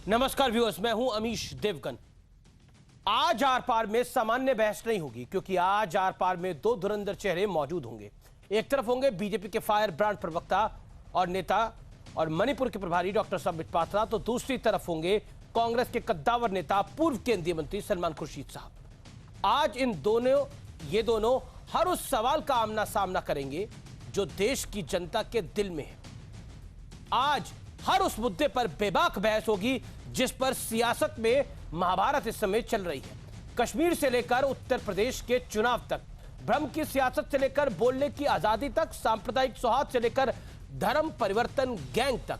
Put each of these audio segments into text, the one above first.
नमस्कार व्यूअर्स, मैं हूं अमीश देवगन। आज आर पार में सामान्य बहस नहीं होगी, क्योंकि आज आर पार में दो धुरंधर चेहरे मौजूद होंगे। एक तरफ होंगे बीजेपी के फायर ब्रांड प्रवक्ता और नेता और मणिपुर के प्रभारी डॉक्टर संबित पात्रा, तो दूसरी तरफ होंगे कांग्रेस के कद्दावर नेता पूर्व केंद्रीय मंत्री सलमान खुर्शीद साहब। आज ये दोनों हर उस सवाल का आमना सामना करेंगे जो देश की जनता के दिल में है। आज हर उस मुद्दे पर बेबाक बहस होगी जिस पर सियासत में महाभारत इस समय चल रही है। कश्मीर से लेकर उत्तर प्रदेश के चुनाव तक, भ्रम की सियासत से लेकर बोलने की आजादी तक, सांप्रदायिक सौहार्द से लेकर धर्म परिवर्तन गैंग तक,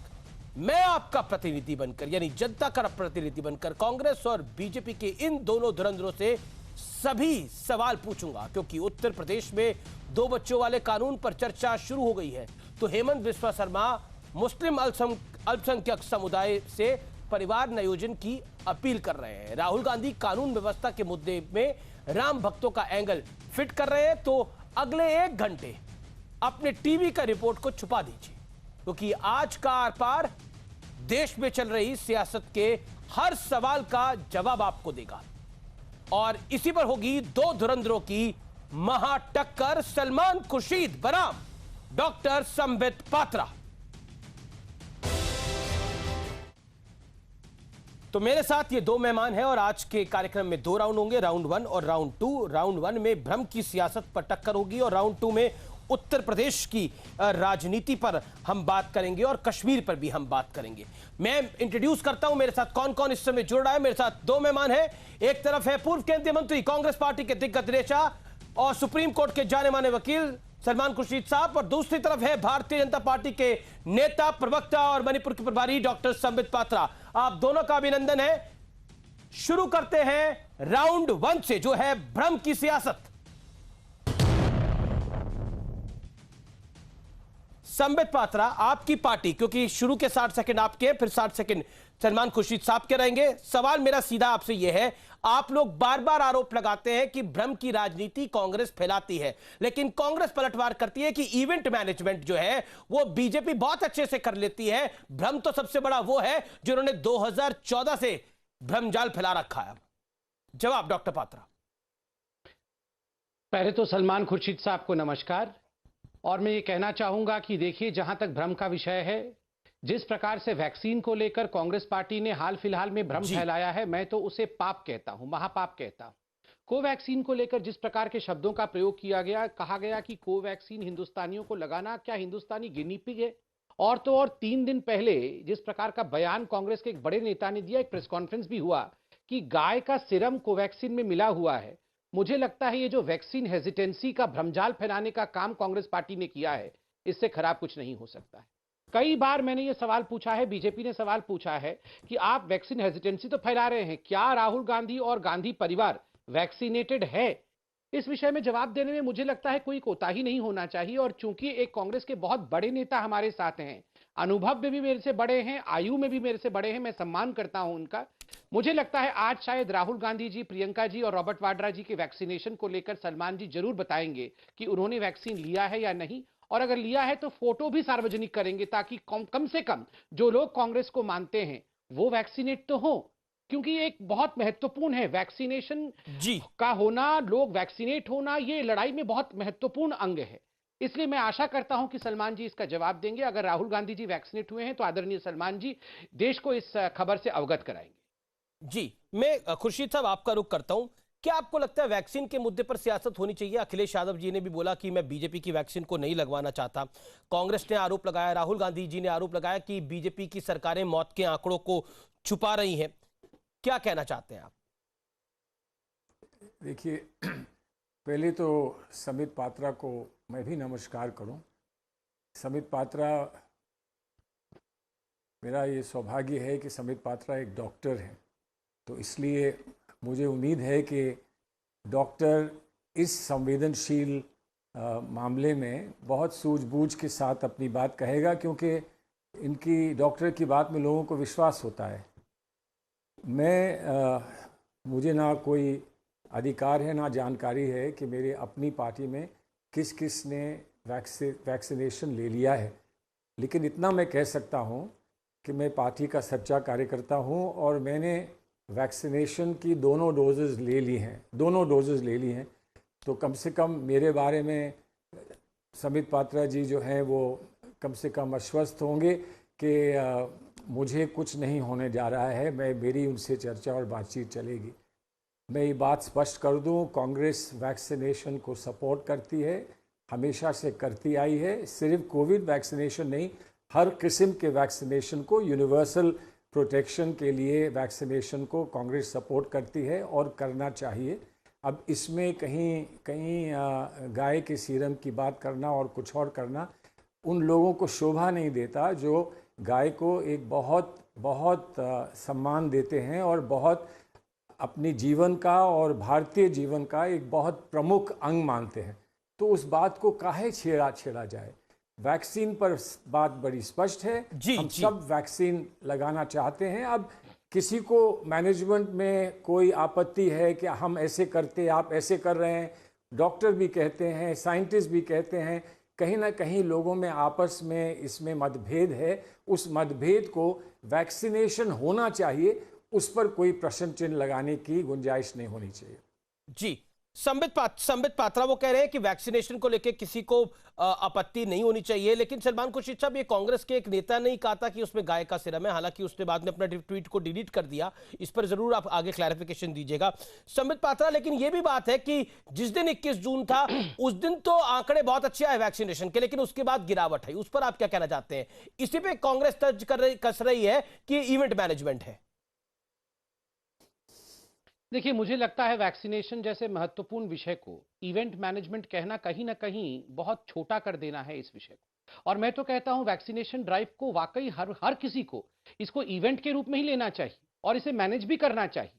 मैं आपका प्रतिनिधि बनकर, यानी जनता का प्रतिनिधि बनकर कांग्रेस और बीजेपी के इन दोनों धुरंधरों से सभी सवाल पूछूंगा। क्योंकि उत्तर प्रदेश में 2 बच्चों वाले कानून पर चर्चा शुरू हो गई है, तो हेमंत बिस्वा शर्मा मुस्लिम अल्पसंख्यक समुदाय से परिवार नियोजन की अपील कर रहे हैं। राहुल गांधी कानून व्यवस्था के मुद्दे में राम भक्तों का एंगल फिट कर रहे हैं। तो अगले 1 घंटे अपने टीवी का रिपोर्ट को छुपा दीजिए, क्योंकि आज का आर पार देश में चल रही सियासत के हर सवाल का जवाब आपको देगा। और इसी पर होगी 2 धुरंधरों की महाटक्कर, सलमान खुर्शीद बनाम डॉक्टर संबित पात्रा। तो मेरे साथ ये 2 मेहमान हैं और आज के कार्यक्रम में 2 राउंड होंगे, राउंड 1 और राउंड 2। राउंड 1 में भ्रम की सियासत पर टक्कर होगी और राउंड 2 में उत्तर प्रदेश की राजनीति पर हम बात करेंगे और कश्मीर पर भी हम बात करेंगे। मैं इंट्रोड्यूस करता हूं मेरे साथ कौन कौन इस समय जुड़ रहा है। मेरे साथ 2 मेहमान हैं। एक तरफ है पूर्व केंद्रीय मंत्री, कांग्रेस पार्टी के दिग्गज नेता और सुप्रीम कोर्ट के जाने माने वकील सलमान खुर्शीद साहब, और दूसरी तरफ है भारतीय जनता पार्टी के नेता, प्रवक्ता और मणिपुर के प्रभारी डॉक्टर संबित पात्रा। आप दोनों का अभिनंदन है। शुरू करते हैं राउंड 1 से, जो है भ्रम की सियासत। संबित पात्रा, आपकी पार्टी, क्योंकि शुरू के 60 सेकंड आपके, फिर 60 सेकंड सलमान खुर्शीद साहब के रहेंगे। सवाल मेरा सीधा आपसे यह है, आप लोग बार बार आरोप लगाते हैं कि भ्रम की राजनीति कांग्रेस फैलाती है, लेकिन कांग्रेस पलटवार करती है कि इवेंट मैनेजमेंट जो है वो बीजेपी बहुत अच्छे से कर लेती है। भ्रम तो सबसे बड़ा वो है जिन्होंने 2014 से भ्रमजाल फैला रखा है। जवाब डॉक्टर पात्रा। पहले तो सलमान खुर्शीद साहब को नमस्कार। और मैं ये कहना चाहूंगा कि देखिए, जहां तक भ्रम का विषय है, जिस प्रकार से वैक्सीन को लेकर कांग्रेस पार्टी ने हाल फिलहाल में भ्रम फैलाया है, मैं तो उसे पाप कहता हूं, महापाप कहता हूं। कोवैक्सीन को लेकर जिस प्रकार के शब्दों का प्रयोग किया गया, कहा गया कि कोवैक्सीन हिंदुस्तानियों को लगाना, क्या हिंदुस्तानी गिनी पिग है? और तो और 3 दिन पहले जिस प्रकार का बयान कांग्रेस के एक बड़े नेता ने दिया, एक प्रेस कॉन्फ्रेंस भी हुआ कि गाय का सीरम कोवैक्सीन में मिला हुआ है। मुझे लगता है ये जो वैक्सीन हेजिटेंसी का भ्रमजाल फैलाने का काम कांग्रेस पार्टी ने किया है, इससे खराब कुछ नहीं हो सकता है। कई बार मैंने ये सवाल पूछा है, बीजेपी ने सवाल पूछा है कि आप वैक्सीन हेजिटेंसी तो फैला रहे हैं, क्या राहुल गांधी और गांधी परिवार वैक्सीनेटेड है? इस विषय में जवाब देने में मुझे लगता है कोई कोताही नहीं होना चाहिए। और चूंकि एक कांग्रेस के बहुत बड़े नेता हमारे साथ हैं, अनुभव में भी मेरे से बड़े हैं, आयु में भी मेरे से बड़े हैं, मैं सम्मान करता हूं उनका। मुझे लगता है आज शायद राहुल गांधी जी, प्रियंका जी और रॉबर्ट वाड्रा जी के वैक्सीनेशन को लेकर सलमान जी जरूर बताएंगे कि उन्होंने वैक्सीन लिया है या नहीं, और अगर लिया है तो फोटो भी सार्वजनिक करेंगे, ताकि कम से कम जो लोग कांग्रेस को मानते हैं वो वैक्सीनेट तो हो। क्योंकि एक बहुत महत्वपूर्ण है वैक्सीनेशन का होना, लोग वैक्सीनेट होना, ये लड़ाई में बहुत महत्वपूर्ण अंग है। इसलिए मैं आशा करता हूं कि सलमान जी इसका जवाब देंगे। अगर राहुल गांधी जी वैक्सीनेट हुए हैं तो आदरणीय सलमान जी देश को इस खबर से अवगत कराएंगे। जी, मैं खुर्शीद साहब आपका रुख करता हूं। क्या आपको लगता है वैक्सीन के मुद्दे पर सियासत होनी चाहिए? अखिलेश यादव जी ने भी बोला कि मैं बीजेपी की वैक्सीन को नहीं लगवाना चाहता। कांग्रेस ने आरोप लगाया, राहुल गांधी जी ने आरोप लगाया कि बीजेपी की सरकारें मौत के आंकड़ों को छुपा रही हैं। क्या कहना चाहते हैं आप? देखिए, पहले तो संबित पात्रा को मैं भी नमस्कार करूं। संबित पात्रा, मेरा ये सौभाग्य है कि संबित पात्रा एक डॉक्टर हैं, तो इसलिए मुझे उम्मीद है कि डॉक्टर इस संवेदनशील मामले में बहुत सूझबूझ के साथ अपनी बात कहेगा, क्योंकि इनकी डॉक्टर की बात में लोगों को विश्वास होता है। मुझे ना कोई अधिकार है ना जानकारी है कि मेरे अपनी पार्टी में किस किस ने वैक्सीनेशन ले लिया है, लेकिन इतना मैं कह सकता हूं कि मैं पार्टी का सच्चा कार्यकर्ता हूं और मैंने वैक्सीनेशन की दोनों डोजेज़ ले ली हैं। तो कम से कम मेरे बारे में समित पात्रा जी जो हैं वो कम से कम आश्वस्त होंगे कि मुझे कुछ नहीं होने जा रहा है। मेरी उनसे चर्चा और बातचीत चलेगी। मैं ये बात स्पष्ट कर दूं, कांग्रेस वैक्सीनेशन को सपोर्ट करती है, हमेशा से करती आई है। सिर्फ कोविड वैक्सीनेशन नहीं, हर किस्म के वैक्सीनेशन को, यूनिवर्सल प्रोटेक्शन के लिए वैक्सीनेशन को कांग्रेस सपोर्ट करती है और करना चाहिए। अब इसमें कहीं गाय के सीरम की बात करना और कुछ और करना उन लोगों को शोभा नहीं देता जो गाय को एक बहुत सम्मान देते हैं और बहुत अपनी जीवन का और भारतीय जीवन का एक बहुत प्रमुख अंग मानते हैं। तो उस बात को काहे छेड़ा जाए। वैक्सीन पर बात बड़ी स्पष्ट है, हम सब वैक्सीन लगाना चाहते हैं। अब किसी को मैनेजमेंट में कोई आपत्ति है कि हम ऐसे करते, आप ऐसे कर रहे हैं, डॉक्टर भी कहते हैं, साइंटिस्ट भी कहते हैं, कहीं ना कहीं लोगों में आपस में इसमें मतभेद है। उस मतभेद को वैक्सीनेशन होना चाहिए, उस पर कोई प्रश्न चिन्ह लगाने की गुंजाइश नहीं होनी चाहिए। जी, संबित पात्रा वो कह रहे हैं कि वैक्सीनेशन को लेकर किसी को आपत्ति नहीं होनी चाहिए, लेकिन सलमान खुर्शीद साहब, ये कांग्रेस के एक नेता ने ही कहा था कि उसमें गाय का सिरम है। हालांकि उसने बाद में अपना ट्वीट को डिलीट कर दिया। इस पर जरूर आप आगे क्लैरिफिकेशन दीजिएगा संबित पात्रा। लेकिन ये भी बात है कि जिस दिन 21 जून था उस दिन तो आंकड़े बहुत अच्छे आए वैक्सीनेशन के, लेकिन उसके बाद गिरावट है। उस पर आप क्या कहना चाहते हैं? इसी पे कांग्रेस तर्ज कस रही है कि इवेंट मैनेजमेंट है। देखिए, मुझे लगता है वैक्सीनेशन जैसे महत्वपूर्ण विषय को इवेंट मैनेजमेंट कहना कहीं ना कहीं बहुत छोटा कर देना है इस विषय को। और मैं तो कहता हूं वैक्सीनेशन ड्राइव को वाकई हर किसी को इसको इवेंट के रूप में ही लेना चाहिए और इसे मैनेज भी करना चाहिए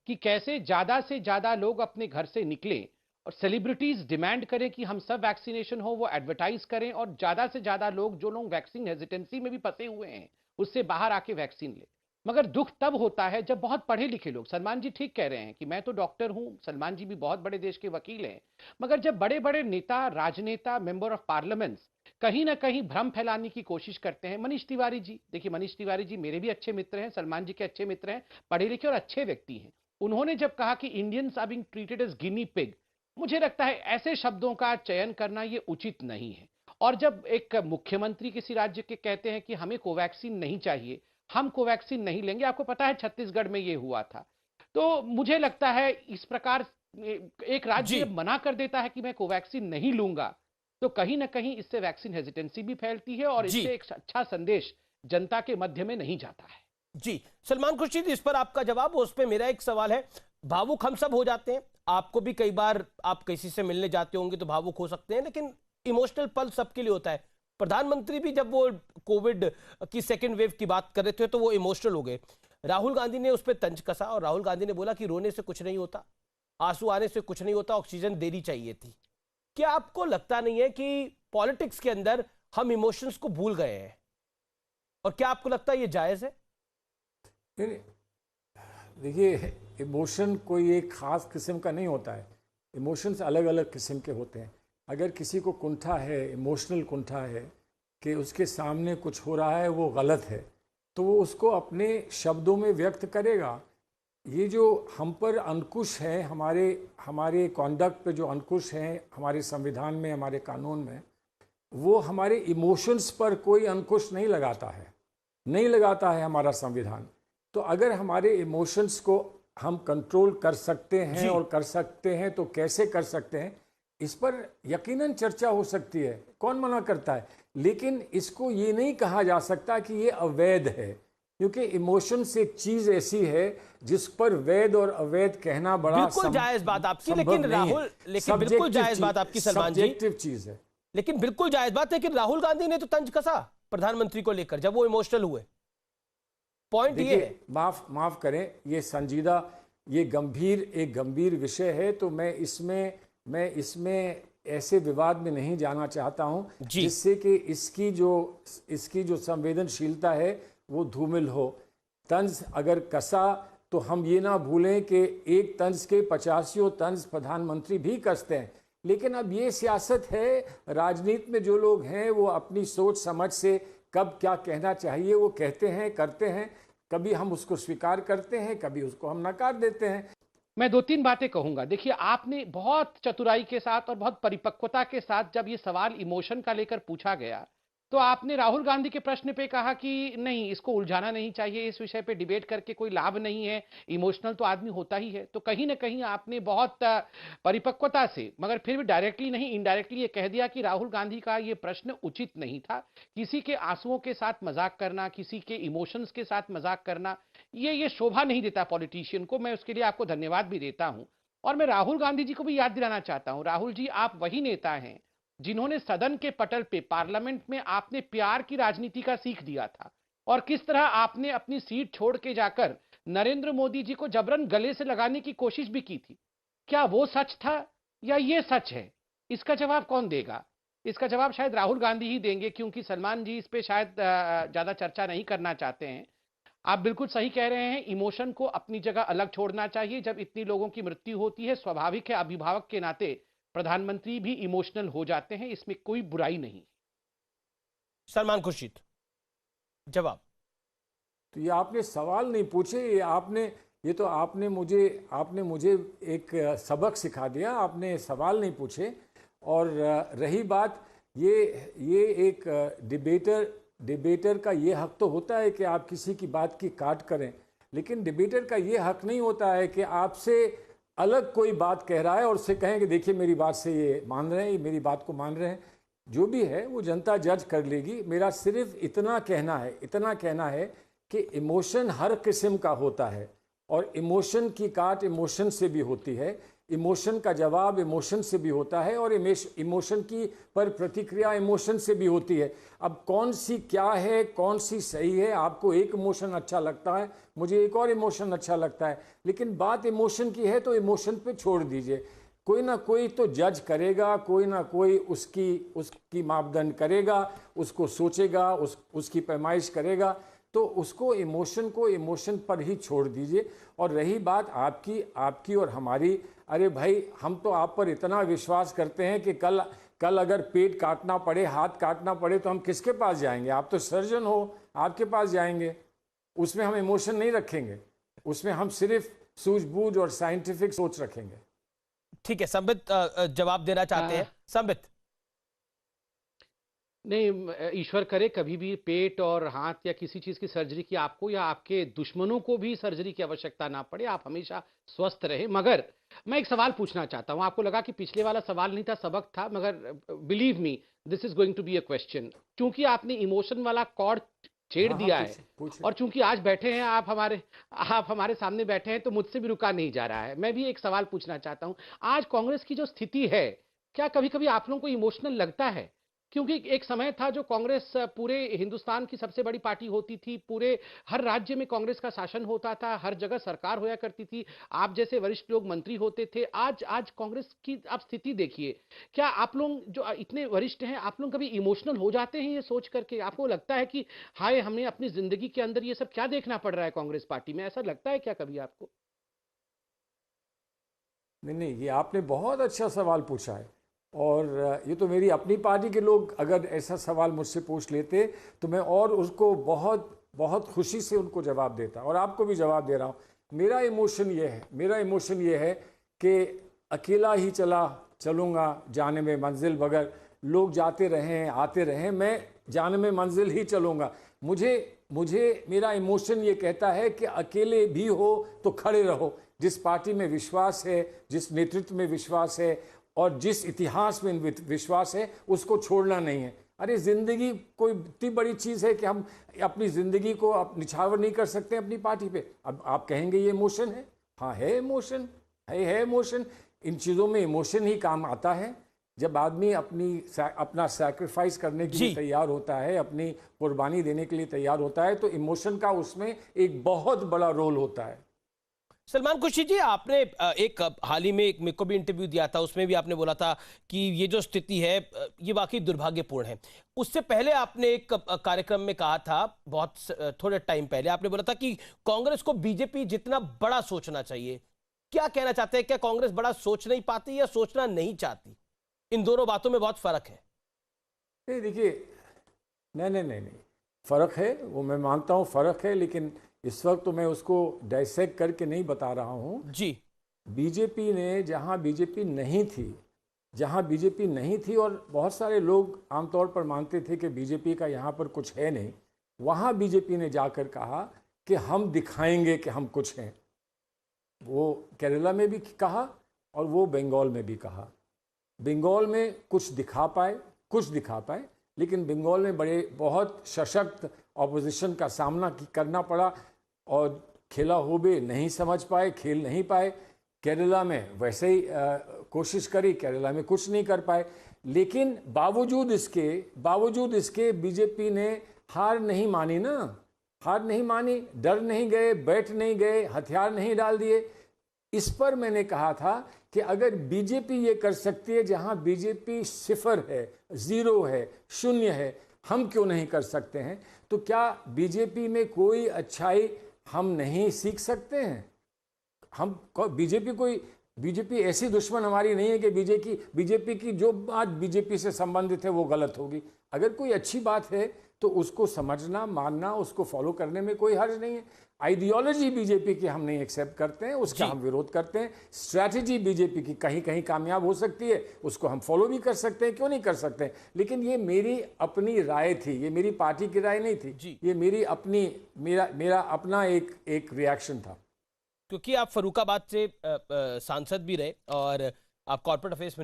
कि कैसे ज्यादा से ज्यादा लोग अपने घर से निकले और सेलिब्रिटीज डिमांड करें कि हम सब वैक्सीनेशन हो, वो एडवर्टाइज करें और ज्यादा से ज्यादा लोग, जो लोग वैक्सीन हेजिटेंसी में भी फंसे हुए हैं, उससे बाहर आके वैक्सीन ले। मगर दुख तब होता है जब बहुत पढ़े लिखे लोग, सलमान जी ठीक कह रहे हैं कि मैं तो डॉक्टर हूं, सलमान जी भी बहुत बड़े देश के वकील हैं, मगर जब बड़े बड़े नेता, राजनेता, मेंबर ऑफ पार्लियामेंट्स कहीं ना कहीं भ्रम फैलाने की कोशिश करते हैं। मनीष तिवारी जी, देखिए मनीष तिवारी जी मेरे भी अच्छे मित्र हैं, सलमान जी के अच्छे मित्र हैं, पढ़े लिखे और अच्छे व्यक्ति हैं। उन्होंने जब कहा कि Indians are being treated as guinea pig, मुझे लगता है ऐसे शब्दों का चयन करना ये उचित नहीं है। और जब एक मुख्यमंत्री किसी राज्य के कहते हैं कि हमें कोवैक्सीन नहीं चाहिए, हम कोवैक्सीन नहीं लेंगे, आपको पता है छत्तीसगढ़ में ये हुआ था, तो मुझे लगता है इस प्रकार एक राज्य मना कर देता है कि मैं कोवैक्सीन नहीं लूंगा, तो कहीं ना कहीं इससे वैक्सीन हेजिटेंसी भी फैलती है और इससे एक अच्छा संदेश जनता के मध्य में नहीं जाता है। जी सलमान खुर्शीद, इस पर आपका जवाब। उस पर मेरा एक सवाल है, भावुक हम सब हो जाते हैं, आपको भी कई बार आप किसी से मिलने जाते होंगे तो भावुक हो सकते हैं, लेकिन इमोशनल पल सबके लिए होता है। प्रधानमंत्री भी जब वो कोविड की सेकेंड वेव की बात कर रहे थे तो वो इमोशनल हो गए। राहुल गांधी ने उस पर तंज कसा और राहुल गांधी ने बोला कि रोने से कुछ नहीं होता, आंसू आने से कुछ नहीं होता, ऑक्सीजन देनी चाहिए थी। क्या आपको लगता नहीं है कि पॉलिटिक्स के अंदर हम इमोशंस को भूल गए हैं? और क्या आपको लगता है ये जायज है? देखिए, इमोशन कोई एक खास किस्म का नहीं होता है, इमोशंस अलग अलग किस्म के होते हैं। अगर किसी को कुंठा है, इमोशनल कुंठा है कि उसके सामने कुछ हो रहा है वो गलत है, तो वो उसको अपने शब्दों में व्यक्त करेगा। ये जो हम पर अंकुश है, हमारे कॉन्डक्ट पे जो अंकुश है हमारे संविधान में, हमारे कानून में, वो हमारे इमोशंस पर कोई अंकुश नहीं लगाता है हमारा संविधान। तो अगर हमारे इमोशंस को हम कंट्रोल कर सकते हैं और कर सकते हैं तो कैसे कर सकते हैं, इस पर यकीनन चर्चा हो सकती है, कौन मना करता है। लेकिन इसको ये नहीं कहा जा सकता कि ये अवैध है, क्योंकि इमोशंस एक चीज ऐसी है जिस पर वैध और अवैध कहना बड़ा बिल्कुल जायज बात आपकी, लेकिन राहुल, लेकिन बिल्कुल जायज बात आपकी सलमान जी, सब्जेक्टिव चीज है, लेकिन बिल्कुल जायज बात है। लेकिन राहुल गांधी ने तो तंज कसा प्रधानमंत्री को लेकर जब वो इमोशनल हुए। पॉइंट ये है, माफ करें, ये संजीदा, ये एक गंभीर विषय है, तो मैं इसमें ऐसे विवाद में नहीं जाना चाहता हूं जिससे कि इसकी जो संवेदनशीलता है वो धूमिल हो। तंज अगर कसा तो हम ये ना भूलें कि एक तंज के 85 तंज प्रधानमंत्री भी कसते हैं। लेकिन अब ये सियासत है, राजनीति में जो लोग हैं वो अपनी सोच समझ से कब क्या कहना चाहिए वो कहते हैं, करते हैं। कभी हम उसको स्वीकार करते हैं, कभी उसको हम नकार देते हैं। मैं 2-3 बातें कहूंगा। देखिए, आपने बहुत चतुराई के साथ और बहुत परिपक्वता के साथ जब ये सवाल इमोशन का लेकर पूछा गया, तो आपने राहुल गांधी के प्रश्न पे कहा कि नहीं, इसको उलझाना नहीं चाहिए, इस विषय पे डिबेट करके कोई लाभ नहीं है, इमोशनल तो आदमी होता ही है। तो कहीं ना कहीं आपने बहुत परिपक्वता से, मगर फिर भी डायरेक्टली नहीं, इनडायरेक्टली ये कह दिया कि राहुल गांधी का ये प्रश्न उचित नहीं था। किसी के आंसुओं के साथ मजाक करना, किसी के इमोशंस के साथ मजाक करना, ये शोभा नहीं देता पॉलिटिशियन को। मैं उसके लिए आपको धन्यवाद भी देता हूं। और मैं राहुल गांधी जी को भी याद दिलाना चाहता हूं, राहुल जी, आप वही नेता हैं जिन्होंने सदन के पटल पे, पार्लियामेंट में आपने प्यार की राजनीति का सीख दिया था, और किस तरह आपने अपनी सीट छोड़ के जाकर नरेंद्र मोदी जी को जबरन गले से लगाने की कोशिश भी की थी। क्या वो सच था या ये सच है? इसका जवाब कौन देगा? इसका जवाब शायद राहुल गांधी ही देंगे, क्योंकि सलमान जी इस पे शायद ज्यादा चर्चा नहीं करना चाहते हैं। आप बिल्कुल सही कह रहे हैं, इमोशन को अपनी जगह अलग छोड़ना चाहिए। जब इतनी लोगों की मृत्यु होती है, स्वाभाविक है, अभिभावक के नाते प्रधानमंत्री भी इमोशनल हो जाते हैं, इसमें कोई बुराई नहीं। सलमान खुर्शीद, जवाब। तो ये आपने सवाल नहीं पूछे, ये तो आपने मुझे एक सबक सिखा दिया। आपने सवाल नहीं पूछे। और रही बात, ये एक डिबेटर का ये हक तो होता है कि आप किसी की बात की काट करें, लेकिन डिबेटर का ये हक नहीं होता है कि आपसे अलग कोई बात कह रहा है और उससे कहें कि देखिए मेरी बात से ये मान रहे हैं, ये मेरी बात को मान रहे हैं। जो भी है वो जनता जज कर लेगी। मेरा सिर्फ इतना कहना है कि इमोशन हर किस्म का होता है, और इमोशन की काट इमोशन से भी होती है, इमोशन का जवाब इमोशन से भी होता है, और इमोशन की पर प्रतिक्रिया इमोशन से भी होती है। अब कौन सी क्या है, कौन सी सही है? आपको एक इमोशन अच्छा लगता है, मुझे एक और इमोशन अच्छा लगता है, लेकिन बात इमोशन की है तो इमोशन पे छोड़ दीजिए। कोई ना कोई तो जज करेगा, कोई ना कोई उसकी मापदंड करेगा, उसको सोचेगा, उसकी पैमाइश करेगा। तो उसको इमोशन पर ही छोड़ दीजिए। और रही बात आपकी और हमारी, अरे भाई, हम तो आप पर इतना विश्वास करते हैं कि कल अगर पेट काटना पड़े, हाथ काटना पड़े, तो हम किसके पास जाएंगे? आप तो सर्जन हो, आपके पास जाएंगे। उसमें हम इमोशन नहीं रखेंगे, उसमें हम सिर्फ सूझबूझ और साइंटिफिक सोच रखेंगे। ठीक है, संबित जवाब देना चाहते हैं। संबित। नहीं, ईश्वर करे कभी भी पेट और हाथ या किसी चीज की सर्जरी की आपको या आपके दुश्मनों को भी सर्जरी की आवश्यकता ना पड़े, आप हमेशा स्वस्थ रहे। मगर मैं एक सवाल पूछना चाहता हूं। आपको लगा कि पिछले वाला सवाल नहीं था, सबक था, मगर believe me, this is going to be a question. क्योंकि आपने इमोशन वाला कॉर्ड छेड़ दिया है, और चूंकि आज बैठे हैं आप हमारे सामने बैठे हैं, तो मुझसे भी रुका नहीं जा रहा है। मैं भी एक सवाल पूछना चाहता हूं। आज कांग्रेस की जो स्थिति है, क्या कभी कभी आप लोगों को इमोशनल लगता है? क्योंकि एक समय था जो कांग्रेस पूरे हिंदुस्तान की सबसे बड़ी पार्टी होती थी, पूरे हर राज्य में कांग्रेस का शासन होता था, हर जगह सरकार होया करती थी, आप जैसे वरिष्ठ लोग मंत्री होते थे। आज कांग्रेस की आप स्थिति देखिए। क्या आप लोग जो इतने वरिष्ठ हैं, आप लोग कभी इमोशनल हो जाते हैं ये सोच करके? आपको लगता है कि हाय, हमें अपनी जिंदगी के अंदर ये सब क्या देखना पड़ रहा है कांग्रेस पार्टी में? ऐसा लगता है क्या कभी आपको? नहीं, ये आपने बहुत अच्छा सवाल पूछा है। और ये तो मेरी अपनी पार्टी के लोग अगर ऐसा सवाल मुझसे पूछ लेते तो मैं और उसको बहुत बहुत खुशी से उनको जवाब देता, और आपको भी जवाब दे रहा हूँ। मेरा इमोशन ये है कि अकेला ही चलूँगा जाने में मंजिल बगैर, लोग जाते रहें आते रहें, मैं जाने में मंजिल ही चलूँगा। मुझे मेरा इमोशन ये कहता है कि अकेले भी हो तो खड़े रहो। जिस पार्टी में विश्वास है, जिस नेतृत्व में विश्वास है, और जिस इतिहास में विश्वास है, उसको छोड़ना नहीं है। अरे जिंदगी कोई इतनी बड़ी चीज़ है कि हम अपनी ज़िंदगी को निछावर नहीं कर सकते अपनी पार्टी पे। अब आप कहेंगे ये इमोशन है, हाँ है इमोशन, है इमोशन। इन चीज़ों में इमोशन ही काम आता है। जब आदमी अपना सैक्रिफाइस करने के लिए तैयार होता है, अपनी कुर्बानी देने के लिए तैयार होता है, तो इमोशन का उसमें एक बहुत बड़ा रोल होता है। सलमान खुर्शीद जी, आपने एक हाल ही में एक मेरे को भी इंटरव्यू दिया था, उसमें भी आपने बोला था कि ये जो स्थिति है ये वाकई दुर्भाग्यपूर्ण है। उससे पहले आपने एक कार्यक्रम में कहा था, बहुत थोड़े टाइम पहले आपने बोला था कि कांग्रेस को बीजेपी जितना बड़ा सोचना चाहिए। क्या कहना चाहते हैं? क्या कांग्रेस बड़ा सोच नहीं पाती या सोचना नहीं चाहती? इन दोनों बातों में बहुत फर्क है। नहीं, देखिए, नहीं, फ़र्क है, वो मैं मानता हूँ फ़र्क है, लेकिन इस वक्त तो मैं उसको डाइसेक्ट करके नहीं बता रहा हूँ। जी बीजेपी ने जहाँ बीजेपी नहीं थी और बहुत सारे लोग आमतौर पर मानते थे कि बीजेपी का यहाँ पर कुछ है नहीं, वहाँ बीजेपी ने जाकर कहा कि हम दिखाएंगे कि हम कुछ हैं। वो केरला में भी कहा और वो बंगाल में भी कहा। बंगाल में कुछ दिखा पाए, लेकिन बंगाल में बहुत सशक्त ऑपोजिशन का सामना करना पड़ा और खेला होबे नहीं समझ पाए, खेल नहीं पाए। केरला में वैसे ही कोशिश करी, केरला में कुछ नहीं कर पाए, लेकिन बावजूद इसके बीजेपी ने हार नहीं मानी, डर नहीं गए, बैठ नहीं गए, हथियार नहीं डाल दिए। इस पर मैंने कहा था कि अगर बीजेपी ये कर सकती है जहां बीजेपी सिफर है, जीरो है, शून्य है, हम क्यों नहीं कर सकते हैं? तो क्या बीजेपी में कोई अच्छाई हम नहीं सीख सकते हैं? हम बीजेपी ऐसी दुश्मन हमारी नहीं है कि बीजेपी की जो बात बीजेपी से संबंधित है वो गलत होगी। अगर कोई अच्छी बात है तो उसको समझना, मानना, उसको फॉलो करने में कोई हर्ज नहीं है। आइडियोलॉजी बीजेपी की हम नहीं एक्सेप्ट करते हैं, उसका हम विरोध करते हैं। स्ट्रैटेजी बीजेपी की कहीं कहीं कामयाब हो सकती है, उसको हम फॉलो भी कर सकते हैं, क्यों नहीं कर सकते हैं। लेकिन ये मेरी अपनी राय थी, ये मेरी पार्टी की राय नहीं थी, ये मेरा अपना एक रिएक्शन था। क्योंकि आप फर्रुखाबाद से सांसद भी रहे और आप कॉर्पोरेट अफेयर्स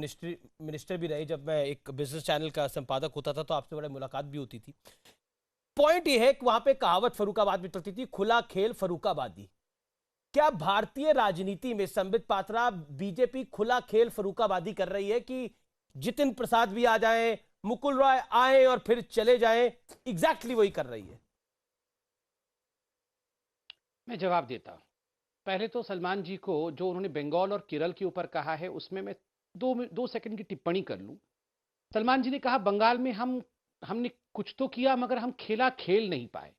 मिनिस्टर भी रहे। जब मैं एक बिजनेस चैनल का संपादक होता था तो आपसे बड़ी मुलाकात भी होती थी। पॉइंट ये है कि वहां पे कहावत फर्रुखाबाद में चलती थी, खुला खेल फर्रुखाबादी। क्या भारतीय राजनीति में संबित पात्रा बीजेपी खुला खेल फर्रुखाबादी कर रही है कि जितिन प्रसाद भी आ जाए, मुकुल रॉय आए और फिर चले जाएं, एग्जैक्टली वही कर रही है? मैं जवाब देता हूं। पहले तो सलमान जी को जो उन्होंने बंगाल और केरल के ऊपर कहा है उसमें मैं दो सेकंड की टिप्पणी कर लूं। सलमान जी ने कहा बंगाल में हमने कुछ तो किया मगर हम खेल नहीं पाए।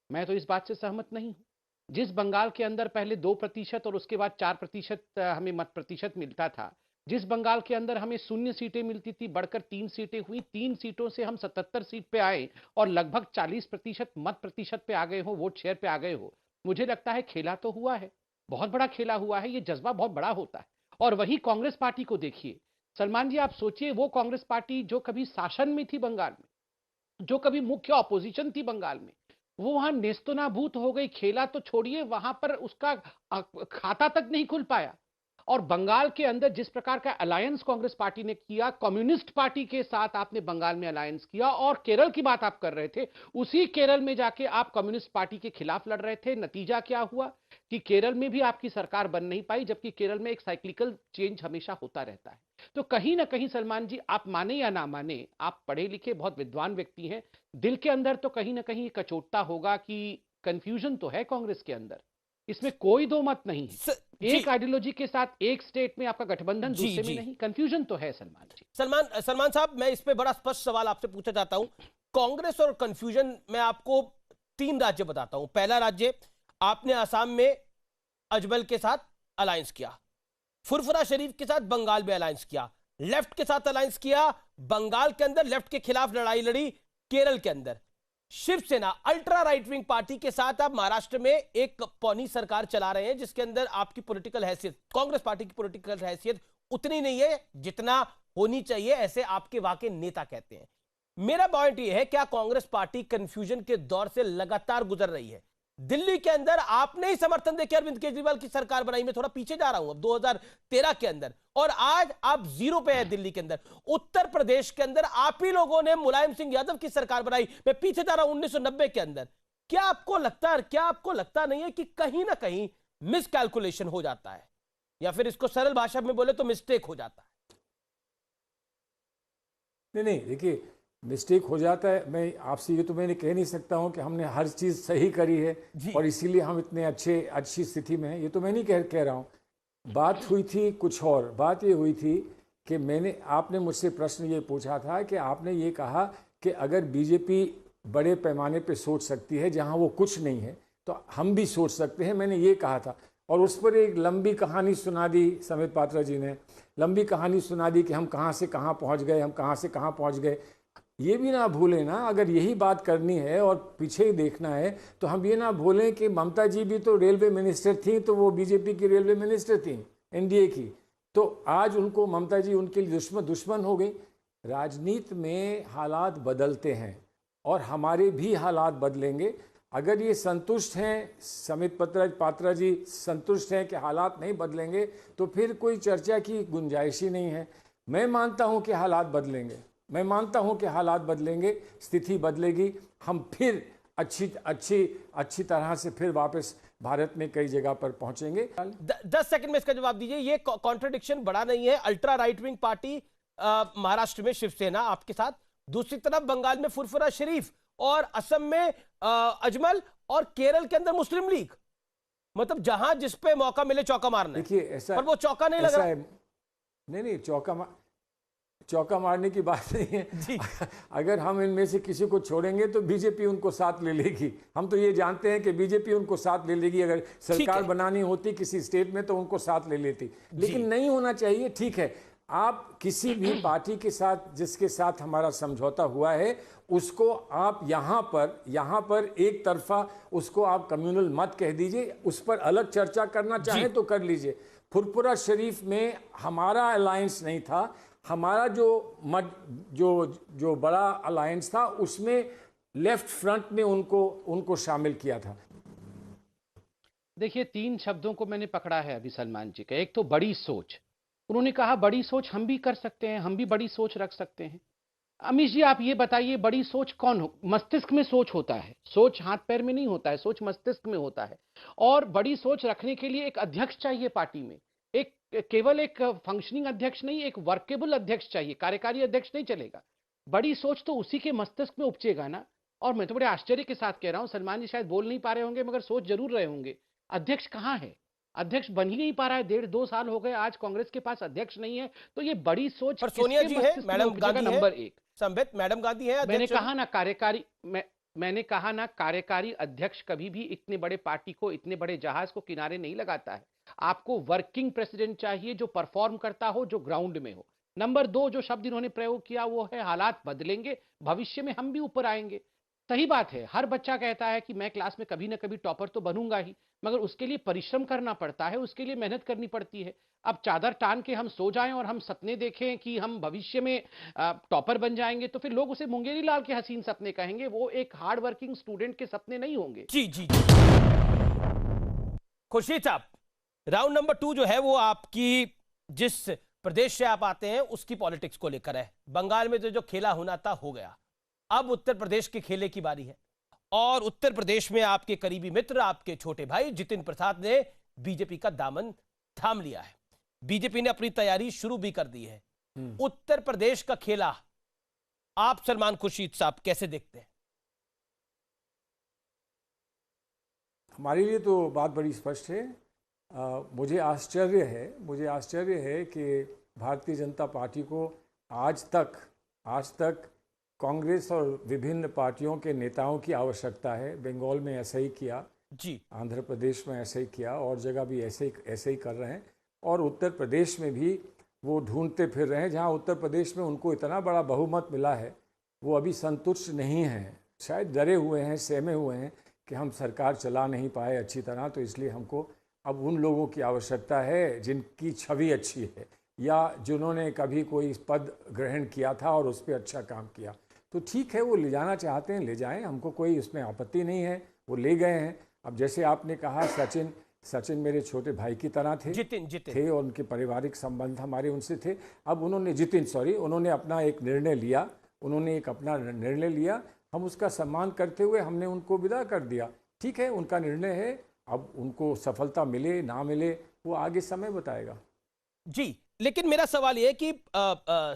मैं तो इस बात से सहमत नहीं हूं। जिस बंगाल के अंदर पहले 2% और उसके बाद 4% हमें मत प्रतिशत मिलता था, जिस बंगाल के अंदर हमें 0 सीटें मिलती थी, बढ़कर 3 सीटें हुई, 3 सीटों से हम 77 सीट पे आए और लगभग 40% मत प्रतिशत पे आ गए हो, वोट शेयर पे आ गए हो। मुझे लगता है खेला तो हुआ है, बहुत बड़ा खेला हुआ है। ये जज्बा बहुत बड़ा होता है। और वही कांग्रेस पार्टी को देखिए सलमान जी, आप सोचिए वो कांग्रेस पार्टी जो कभी शासन में थी बंगाल में, जो कभी मुख्य ऑपोजिशन थी बंगाल में, वो वहां नेस्तनाबूत हो गई। खेला तो छोड़िए, वहां पर उसका खाता तक नहीं खुल पाया। और बंगाल के अंदर जिस प्रकार का अलायंस कांग्रेस पार्टी ने किया, कम्युनिस्ट पार्टी के साथ आपने बंगाल में अलायंस किया, और केरल की बात आप कर रहे थे, उसी केरल में जाके आप कम्युनिस्ट पार्टी के खिलाफ लड़ रहे थे। नतीजा क्या हुआ कि केरल में भी आपकी सरकार बन नहीं पाई, जबकि केरल में एक साइक्लिकल चेंज हमेशा होता रहता है। तो कहीं ना कहीं सलमान जी, आप माने या ना माने, आप पढ़े लिखे बहुत विद्वान व्यक्ति हैं, दिल के अंदर तो कहीं ना कहीं कचोटता होगा कि कंफ्यूजन तो है कांग्रेस के अंदर, इसमें कोई दो मत नहीं है। एक आइडियोलॉजी के साथ एक स्टेट में आपका गठबंधन, दूसरे में नहीं। कंफ्यूजन तो है सलमान जी। सलमान साहब, मैं इस पे बड़ा स्पष्ट सवाल आपसे पूछना चाहता हूं। कांग्रेस और कंफ्यूजन, मैं आपको 3 राज्य बताता हूं। पहला राज्य, आपने असम में अजमल के साथ अलायंस किया, फुरफुरा शरीफ के साथ बंगाल में अलायंस किया, लेफ्ट के साथ अलायंस किया, बंगाल के अंदर लेफ्ट के खिलाफ लड़ाई लड़ी, केरल के अंदर Shiv Sena ultra right wing party के साथ आप महाराष्ट्र में एक पौनी सरकार चला रहे हैं, जिसके अंदर आपकी पॉलिटिकल हैसियत, कांग्रेस पार्टी की पॉलिटिकल हैसियत उतनी नहीं है जितना होनी चाहिए, ऐसे आपके वाकई नेता कहते हैं। मेरा पॉइंट यह है, क्या कांग्रेस पार्टी कंफ्यूजन के दौर से लगातार गुजर रही है? दिल्ली के अंदर आपने ही समर्थन देकर अरविंद केजरीवाल की सरकार बनाई। मैं थोड़ा पीछे जा रहा हूं, अब 2013 के अंदर, और आज आप 0 पे है दिल्ली के अंदर। उत्तर प्रदेश के अंदर आप ही लोगों ने मुलायम सिंह यादव की सरकार बनाई। मैं पीछे जा रहा हूं 1990 के अंदर। क्या आपको लगता नहीं है कि कहीं ना कहीं मिस कैलकुलेशन हो जाता है, या फिर इसको सरल भाषा में बोले तो मिस्टेक हो जाता है? नहीं, देखिए, मिस्टेक हो जाता है। मैं आपसे ये तो मैंने कह नहीं सकता हूं कि हमने हर चीज़ सही करी है और इसीलिए हम इतने अच्छी स्थिति में हैं, ये तो मैं नहीं कह रहा हूं। बात हुई थी कुछ और। बात ये हुई थी कि आपने मुझसे प्रश्न ये पूछा था कि आपने ये कहा कि अगर बीजेपी बड़े पैमाने पे सोच सकती है जहां वो कुछ नहीं है, तो हम भी सोच सकते हैं। मैंने ये कहा था, और उस पर एक लंबी कहानी सुना दी संबित पात्रा जी ने, लंबी कहानी सुना दी कि हम कहाँ से कहाँ पहुँच गए, हम कहाँ से कहाँ पहुँच गए। ये भी ना भूलें ना, अगर यही बात करनी है और पीछे ही देखना है तो हम ये ना भूलें कि ममता जी भी तो रेलवे मिनिस्टर थी, तो वो बीजेपी की रेलवे मिनिस्टर थी, एनडीए की। तो आज उनको ममता जी उनके लिए दुश्मन हो गई। राजनीति में हालात बदलते हैं और हमारे भी हालात बदलेंगे। अगर ये संतुष्ट हैं, समित पात्रा जी संतुष्ट हैं कि हालात नहीं बदलेंगे, तो फिर कोई चर्चा की गुंजाइश ही नहीं है। मैं मानता हूं कि हालात बदलेंगे, मैं मानता हूं कि हालात बदलेंगे, स्थिति बदलेगी, हम फिर अच्छी तरह से फिर वापस भारत में कई जगह पर पहुंचेंगे। 10 सेकंड में इसका जवाब दीजिए। ये कॉन्ट्रडिक्शन बड़ा नहीं है? Ultra right wing party Maharashtra में शिवसेना आपके साथ, दूसरी तरफ बंगाल में फुरफुरा शरीफ, और असम में अजमल, और केरल के अंदर मुस्लिम लीग। मतलब जहां जिस पे मौका मिले चौका मारना है। देखिए ऐसा, पर वो चौका नहीं लग रहा। नहीं, चौका मारने की बात नहीं है जी। अगर हम इनमें से किसी को छोड़ेंगे तो बीजेपी उनको साथ ले लेगी। हम तो ये जानते हैं कि बीजेपी उनको साथ ले लेगी। अगर सरकार बनानी होती किसी स्टेट में तो उनको साथ ले लेती, लेकिन नहीं होना चाहिए। ठीक है, आप किसी भी पार्टी के साथ जिसके साथ हमारा समझौता हुआ है उसको आप यहाँ पर एक तरफा उसको आप कम्युनल मत कह दीजिए, उस पर अलग चर्चा करना चाहें तो कर लीजिए। फुरफुरा शरीफ में हमारा अलायंस नहीं था, हमारा जो बड़ा अलायंस था उसमें लेफ्ट फ्रंट ने उनको शामिल किया था। देखिए, 3 शब्दों को मैंने पकड़ा है अभी सलमान जी का। एक तो बड़ी सोच, उन्होंने कहा बड़ी सोच हम भी कर सकते हैं, हम भी बड़ी सोच रख सकते हैं। अमीश जी, आप ये बताइए, बड़ी सोच कौन हो? मस्तिष्क में सोच होता है, सोच हाथ पैर में नहीं होता है, सोच मस्तिष्क में होता है। और बड़ी सोच रखने के लिए एक अध्यक्ष चाहिए पार्टी में, एक केवल एक फंक्शनिंग अध्यक्ष नहीं, एक वर्केबल अध्यक्ष चाहिए। कार्यकारी अध्यक्ष नहीं चलेगा। बड़ी सोच तो उसी के मस्तिष्क में उपजेगा ना। और मैं तो बड़े आश्चर्य के साथ कह रहा हूं, सलमान जी शायद बोल नहीं पा रहे होंगे मगर सोच जरूर रहे होंगे। अध्यक्ष कहां है? अध्यक्ष बन ही नहीं पा रहा है। 1.5-2 साल हो गए, आज कांग्रेस के पास अध्यक्ष नहीं है। तो ये बड़ी सोच पर सोनिया जी है, madam Gandhi number 1 Sambit madam Gandhi है। मैंने कहा ना कार्यकारी अध्यक्ष कभी भी इतने बड़े पार्टी को, इतने बड़े जहाज को किनारे नहीं लगाता है। आपको वर्किंग प्रेसिडेंट चाहिए जो परफॉर्म करता हो, जो ग्राउंड में हो। नंबर 2 जो शब्द इन्होंने प्रयोग किया वो है हालात बदलेंगे, भविष्य में हम भी ऊपर आएंगे। सही बात है, हर बच्चा कहता है कि मैं क्लास में कभी ना कभी टॉपर तो बनूंगा ही, मगर उसके लिए परिश्रम करना पड़ता है, उसके लिए मेहनत करनी पड़ती है। अब चादर टान के हम सो जाएं और हम सपने देखें कि हम भविष्य में टॉपर बन जाएंगे, तो फिर लोग उसे मुंगेरी लाल के हसीन सपने कहेंगे। वो एक हार्ड वर्किंग स्टूडेंट के सपने नहीं होंगे। जी जी। खुर्शीद साहब, राउंड नंबर 2 जो है वो आपकी, जिस प्रदेश से आप आते हैं उसकी पॉलिटिक्स को लेकर है। बंगाल में जो खेला होना था हो गया, अब उत्तर प्रदेश के खेले की बारी है। और उत्तर प्रदेश में आपके करीबी मित्र, आपके छोटे भाई जितिन प्रसाद ने बीजेपी का दामन थाम लिया है। बीजेपी ने अपनी तैयारी शुरू भी कर दी है। उत्तर प्रदेश का खेला आप सलमान खुर्शीद साहब कैसे देखते हैं? हमारे लिए तो बात बड़ी स्पष्ट है। मुझे आश्चर्य है कि भारतीय जनता पार्टी को आज तक कांग्रेस और विभिन्न पार्टियों के नेताओं की आवश्यकता है। बंगाल में ऐसा ही किया जी, आंध्र प्रदेश में ऐसा ही किया, और जगह भी ऐसे ही कर रहे हैं। और उत्तर प्रदेश में भी वो ढूंढते फिर रहे हैं। जहां उत्तर प्रदेश में उनको इतना बड़ा बहुमत मिला है, वो अभी संतुष्ट नहीं हैं, शायद डरे हुए हैं, सहमे हुए हैं कि हम सरकार चला नहीं पाए अच्छी तरह। तो इसलिए हमको अब उन लोगों की आवश्यकता है जिनकी छवि अच्छी है, या जिन्होंने कभी कोई पद ग्रहण किया था और उस पर अच्छा काम किया। तो ठीक है, वो ले जाना चाहते हैं, ले जाएं, हमको कोई उसमें आपत्ति नहीं है। वो ले गए हैं। अब जैसे आपने कहा, सचिन मेरे छोटे भाई की तरह थे, जितिन थे, और उनके पारिवारिक संबंध हमारे उनसे थे। अब उन्होंने अपना एक निर्णय लिया, हम उसका सम्मान करते हुए हमने उनको विदा कर दिया। ठीक है, उनका निर्णय है। अब उनको सफलता मिले ना मिले वो आगे समय बताएगा। जी, लेकिन मेरा सवाल यह है कि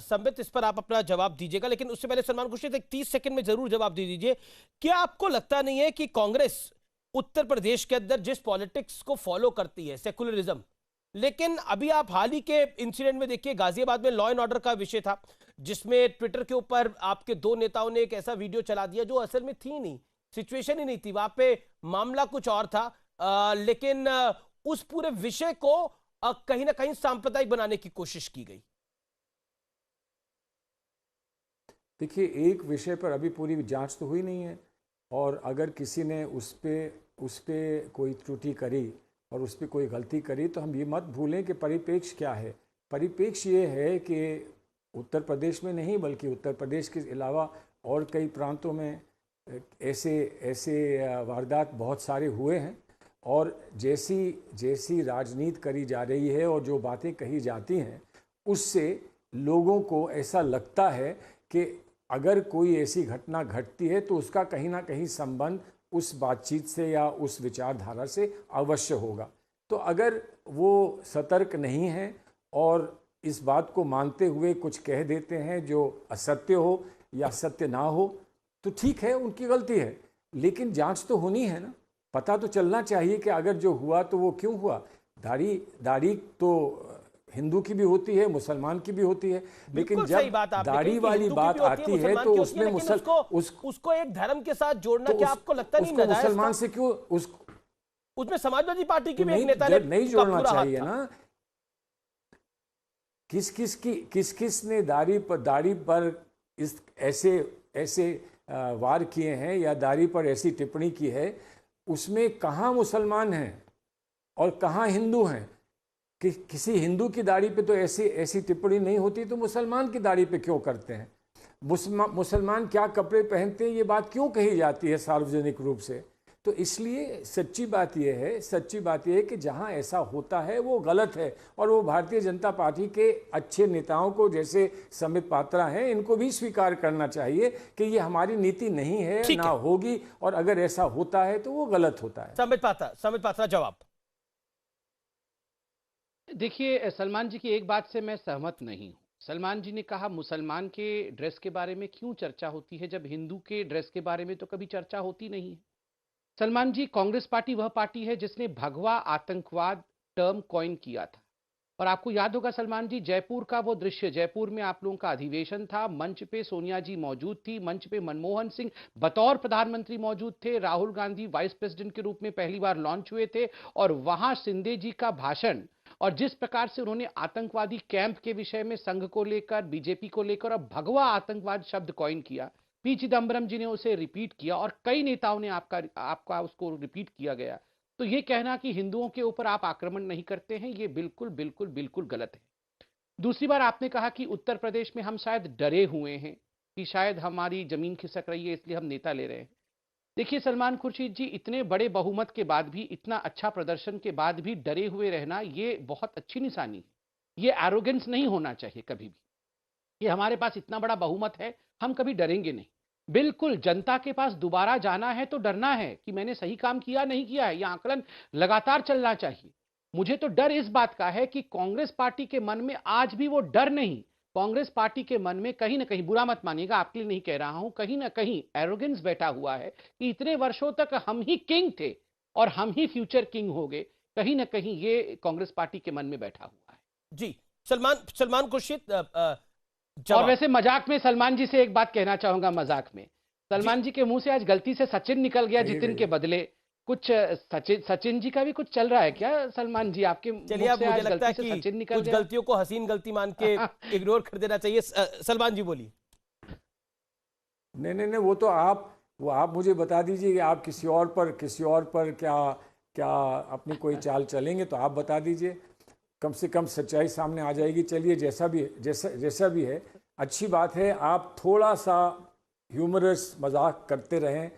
संबित, इस पर आप अपना जवाब दीजिएगा, लेकिन उससे पहले सलमान खुर्शीद एक 30 सेकंड में जरूर जवाब दे दीजिए। क्या आपको लगता नहीं है कि कांग्रेस उत्तर प्रदेश के अंदर जिस पॉलिटिक्स को फॉलो करती है, सेकुलरिज्म, लेकिन अभी आप हाल ही के इंसिडेंट में देखिए, गाजियाबाद में लॉ एंड ऑर्डर का विषय था, जिसमें ट्विटर के ऊपर आपके 2 नेताओं ने एक ऐसा वीडियो चला दिया जो असल में थी नहीं, सिचुएशन ही नहीं थी, वहां पे मामला कुछ और था। लेकिन उस पूरे विषय को कहीं ना कहीं सांप्रदायिक बनाने की कोशिश की गई। देखिए, एक विषय पर अभी पूरी जांच तो हुई नहीं है, और अगर किसी ने उस पे कोई त्रुटि करी और उस पर कोई गलती करी तो हम ये मत भूलें कि परिप्रेक्ष्य क्या है। परिप्रेक्ष्य ये है कि उत्तर प्रदेश में नहीं बल्कि उत्तर प्रदेश के अलावा और कई प्रांतों में ऐसे ऐसे वारदात बहुत सारे हुए हैं, और जैसी राजनीति करी जा रही है और जो बातें कही जाती हैं उससे लोगों को ऐसा लगता है कि अगर कोई ऐसी घटना घटती है तो उसका कहीं ना कहीं संबंध उस बातचीत से या उस विचारधारा से अवश्य होगा। तो अगर वो सतर्क नहीं है और इस बात को मानते हुए कुछ कह देते हैं जो असत्य हो या सत्य ना हो, तो ठीक है, उनकी गलती है, लेकिन जांच तो होनी है ना। पता तो चलना चाहिए कि अगर जो हुआ तो वो क्यों हुआ। दाढ़ी तो हिंदू की भी होती है, मुसलमान की भी होती है, लेकिन जब दाढ़ी वाली बात आती है तो उसमें उसको एक धर्म के साथ जोड़ना, क्या आपको लगता नहीं नाजायज? मुसलमान से क्यों उसमें समाजवादी पार्टी की भी एक नेता ने नहीं जोड़ना चाहिए ना। किस ने दाढ़ी पर इस ऐसे वार किए हैं या दाढ़ी पर ऐसी टिप्पणी की है, उसमें कहाँ मुसलमान हैं और कहाँ हिंदू हैं? कि किसी हिंदू की दाढ़ी पे तो ऐसी टिप्पणी नहीं होती, तो मुसलमान की दाढ़ी पे क्यों करते हैं? मुसलमान क्या कपड़े पहनते हैं ये बात क्यों कही जाती है सार्वजनिक रूप से? तो इसलिए सच्ची बात यह है कि जहां ऐसा होता है वो गलत है, और वो भारतीय जनता पार्टी के अच्छे नेताओं को, जैसे संबित पात्रा हैं, इनको भी स्वीकार करना चाहिए कि ये हमारी नीति नहीं है, ना होगी, और अगर ऐसा होता है तो वो गलत होता है। संबित पात्रा जवाब। देखिए, सलमान जी की एक बात से मैं सहमत नहीं हूं। सलमान जी ने कहा मुसलमान के ड्रेस के बारे में क्यों चर्चा होती है जब हिंदू के ड्रेस के बारे में तो कभी चर्चा होती नहीं है। सलमान जी, कांग्रेस पार्टी वह पार्टी है जिसने भगवा आतंकवाद टर्म कॉइन किया था, और आपको याद होगा सलमान जी, जयपुर का वो दृश्य, जयपुर में आप लोगों का अधिवेशन था, मंच पे सोनिया जी मौजूद थी, मंच पे मनमोहन सिंह बतौर प्रधानमंत्री मौजूद थे, राहुल गांधी वाइस प्रेसिडेंट के रूप में पहली बार लॉन्च हुए थे, और वहां शिंदे जी का भाषण और जिस प्रकार से उन्होंने आतंकवादी कैंप के विषय में संघ को लेकर, बीजेपी को लेकर और भगवा आतंकवाद शब्द कॉइन किया, पी चिदंबरम जी ने उसे रिपीट किया और कई नेताओं ने आपका उसको रिपीट किया गया। तो ये कहना कि हिंदुओं के ऊपर आप आक्रमण नहीं करते हैं, ये बिल्कुल बिल्कुल बिल्कुल गलत है। दूसरी बार आपने कहा कि उत्तर प्रदेश में हम शायद डरे हुए हैं कि शायद हमारी जमीन खिसक रही है इसलिए हम नेता ले रहे हैं। देखिए सलमान खुर्शीद जी, इतने बड़े बहुमत के बाद भी, इतना अच्छा प्रदर्शन के बाद भी डरे हुए रहना ये बहुत अच्छी निशानी है। ये एरोगेंस नहीं होना चाहिए कभी भी कि हमारे पास इतना बड़ा बहुमत है, हम कभी डरेंगे नहीं। बिल्कुल, जनता के पास दोबारा जाना है तो डरना है कि मैंने सही काम किया नहीं किया है, यह आकलन लगातार चलना चाहिए। मुझे तो डर इस बात का है कि कांग्रेस पार्टी के मन में आज भी वो डर नहीं, कांग्रेस पार्टी के मन में कहीं ना कहीं, बुरा मत मानिएगा, आपके लिए नहीं कह रहा हूं, कहीं ना कहीं एरोगेंस बैठा हुआ है कि इतने वर्षों तक हम ही किंग थे और हम ही फ्यूचर किंग हो गए। कहीं ना कहीं ये कांग्रेस पार्टी के मन में बैठा हुआ है। जी सलमान खुर्शीद, और वैसे मजाक में सलमान जी से एक बात कहना चाहूंगा, मजाक में सलमान जी के मुंह से आज गलती से सचिन निकल गया जितिन के बदले। कुछ सचिन जी का भी कुछ चल रहा है क्या सलमान जी? आपके चलिए, अब मुझे लगता है कि सचिन निकल कुछ गलतियों को हसीन गलती मान के इग्नोर कर देना चाहिए। सलमान जी बोलिए। नहीं, वो तो आप मुझे बता दीजिए कि आप किसी और पर क्या अपनी कोई चाल चलेंगे, तो आप बता दीजिए, कम से कम सच्चाई सामने आ जाएगी। चलिए, जैसा भी है, अच्छी बात है। आप थोड़ा सा ह्यूमरस मजाक करते रहें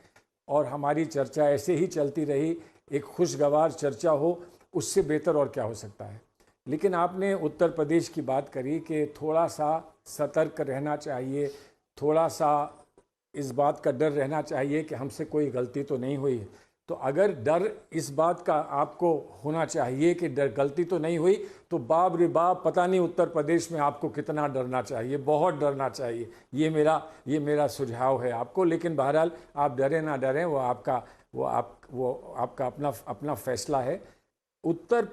और हमारी चर्चा ऐसे ही चलती रही, एक खुशगवार चर्चा हो, उससे बेहतर और क्या हो सकता है। लेकिन आपने उत्तर प्रदेश की बात करी कि थोड़ा सा सतर्क रहना चाहिए, थोड़ा सा इस बात का डर रहना चाहिए कि हमसे कोई गलती तो नहीं हुई। तो अगर डर इस बात का आपको होना चाहिए कि गलती तो नहीं हुई, तो बाप रे बाप, पता नहीं उत्तर प्रदेश में आपको कितना डरना चाहिए, बहुत डरना चाहिए। ये मेरा सुझाव है आपको। लेकिन बहरहाल, आप डरें ना डरें, वो आपका अपना फैसला है। उत्तर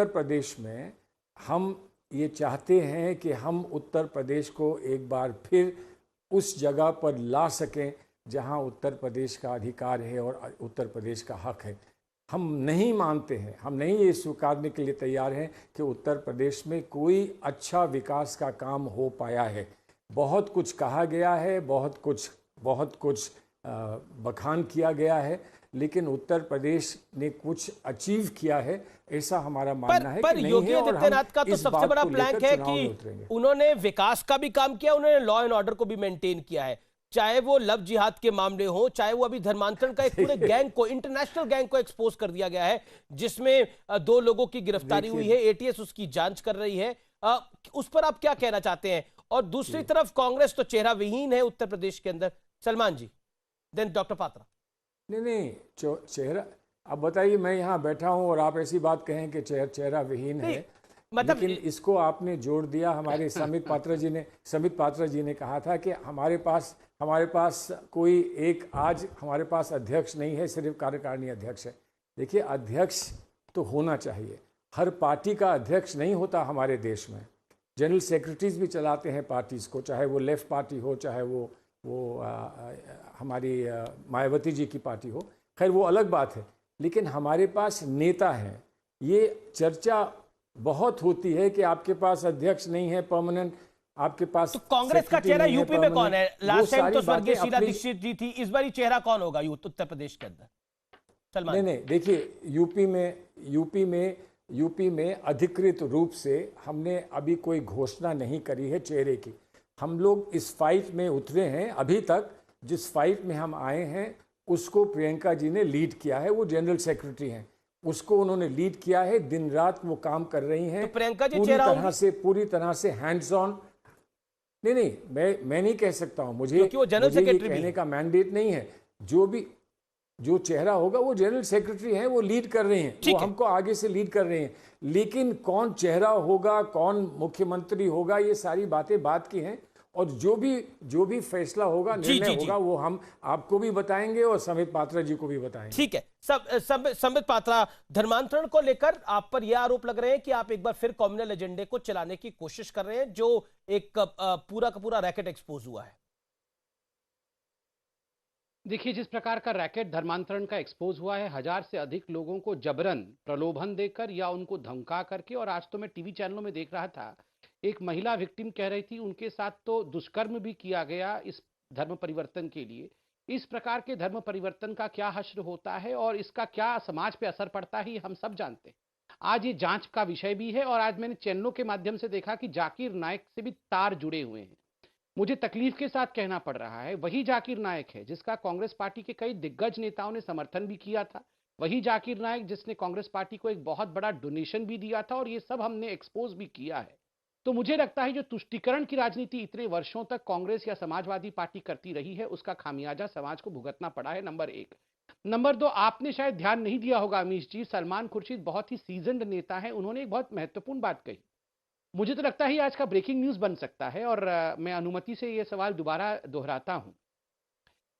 प्रदेश में हम ये चाहते हैं कि हम उत्तर प्रदेश को एक बार फिर उस जगह पर ला सकें जहां उत्तर प्रदेश का अधिकार है और उत्तर प्रदेश का हक है। हम नहीं मानते हैं, हम नहीं ये स्वीकारने के लिए तैयार हैं कि उत्तर प्रदेश में कोई अच्छा विकास का काम हो पाया है। बहुत कुछ कहा गया है, बहुत कुछ बखान किया गया है, लेकिन उत्तर प्रदेश ने कुछ अचीव किया है, ऐसा हमारा मानना है पर कि नहीं योगी है। और आदित्यनाथ का तो इस सबसे बात बड़ा को प्लैंक लेकर है चुनाव में कि उतरेंगे। उन्होंने विकास का भी काम किया, उन्होंने लॉ एंड ऑर्डर को भी मेंटेन किया है, चाहे वो लव जिहाद के मामले हो, चाहे वो अभी धर्मांतरण का एक पूरे गैंग को, इंटरनेशनल गैंग को एक्सपोज कर दिया गया है, जिसमें 2 लोगों की गिरफ्तारी हुई है, एटीएस उसकी जांच कर रही है। उस पर आप क्या कहना चाहते हैं? और दूसरी तरफ कांग्रेस तो चेहरा विहीन है उत्तर प्रदेश के अंदर। सलमान जी, देन डॉक्टर पात्रा। नहीं, चेहरा, अब बताइए, मैं यहाँ बैठा हूँ और आप ऐसी बात कहें कि चेहरा विहीन है, मतलब लेकिन इसको आपने जोड़ दिया। हमारे समित पात्रा जी ने कहा था कि हमारे पास कोई एक, आज हमारे पास अध्यक्ष नहीं है, सिर्फ कार्यकारिणी अध्यक्ष है। देखिए, अध्यक्ष तो होना चाहिए, हर पार्टी का अध्यक्ष नहीं होता हमारे देश में। जनरल सेक्रेटरीज भी चलाते हैं पार्टीज को, चाहे वो लेफ्ट पार्टी हो, चाहे वो हमारी मायावती जी की पार्टी हो, खैर वो अलग बात है। लेकिन हमारे पास नेता हैं। ये चर्चा बहुत होती है कि आपके पास अध्यक्ष नहीं है परमानेंट, आपके पास तो कांग्रेस का चेहरा यूपी में कौन है? लास्ट टाइम तो स्वर्गीय शीला अपनी... दीक्षित जी थी, इस बार चेहरा कौन होगा उत्तर प्रदेश के अंदर? सलमान। नहीं, देखिए, यूपी में अधिकृत रूप से हमने अभी कोई घोषणा नहीं करी है चेहरे की। हम लोग इस फाइट में उतरे हैं। अभी तक जिस फाइट में हम आए हैं उसको प्रियंका जी ने लीड किया है, वो जनरल सेक्रेटरी हैं, उसको उन्होंने लीड किया है। दिन रात वो काम कर रही हैं, तो प्रियंका जी चेहरा पूरी तरह से हैंड्स ऑन। नहीं, मैं नहीं कह सकता हूं, मुझे वो जनरल सेक्रेटरी कहने का मैंडेट नहीं है। जो चेहरा होगा वो जनरल सेक्रेटरी हैं, वो लीड कर रहे हैं, वो हमको आगे से लीड कर रहे हैं। लेकिन कौन चेहरा होगा, कौन मुख्यमंत्री होगा, ये सारी बातें बात की हैं। और जो भी फैसला होगा, निर्णय होगा, वो हम आपको भी बताएंगे और समित पात्रा जी को भी बताएंगे। ठीक है। समित पात्रा, धर्मांतरण को लेकर आप पर यह आरोप लग रहे हैं कि आप एक बार फिर कम्युनल एजेंडे को चलाने की कोशिश कर रहे हैं, जो एक पूरा का पूरा रैकेट एक्सपोज हुआ है। देखिए, जिस प्रकार का रैकेट धर्मांतरण का एक्सपोज हुआ है, 1000 से अधिक लोगों को जबरन प्रलोभन देकर या उनको धमका करके, और आज तो मैं टीवी चैनलों में देख रहा था, एक महिला विक्टिम कह रही थी उनके साथ तो दुष्कर्म भी किया गया इस धर्म परिवर्तन के लिए। इस प्रकार के धर्म परिवर्तन का क्या हश्र होता है और इसका क्या समाज पे असर पड़ता है, हम सब जानते हैं। आज ये जांच का विषय भी है, और आज मैंने चैनलों के माध्यम से देखा कि जाकिर नाइक से भी तार जुड़े हुए हैं। मुझे तकलीफ के साथ कहना पड़ रहा है, वही जाकिर नाइक है जिसका कांग्रेस पार्टी के कई दिग्गज नेताओं ने समर्थन भी किया था, वही जाकिर नाइक जिसने कांग्रेस पार्टी को एक बहुत बड़ा डोनेशन भी दिया था, और ये सब हमने एक्सपोज भी किया है। तो मुझे लगता है जो तुष्टीकरण की राजनीति इतने वर्षों तक कांग्रेस या समाजवादी पार्टी करती रही है, उसका खामियाजा समाज को भुगतना पड़ा है, नंबर 1। नंबर 2, आपने शायद ध्यान नहीं दिया होगा अमीश जी, सलमान खुर्शीद बहुत ही सीजन्ड नेता है, उन्होंने एक बहुत महत्वपूर्ण बात कही। मुझे तो लगता है आज का ब्रेकिंग न्यूज बन सकता है, और मैं अनुमति से यह सवाल दोबारा दोहराता हूं।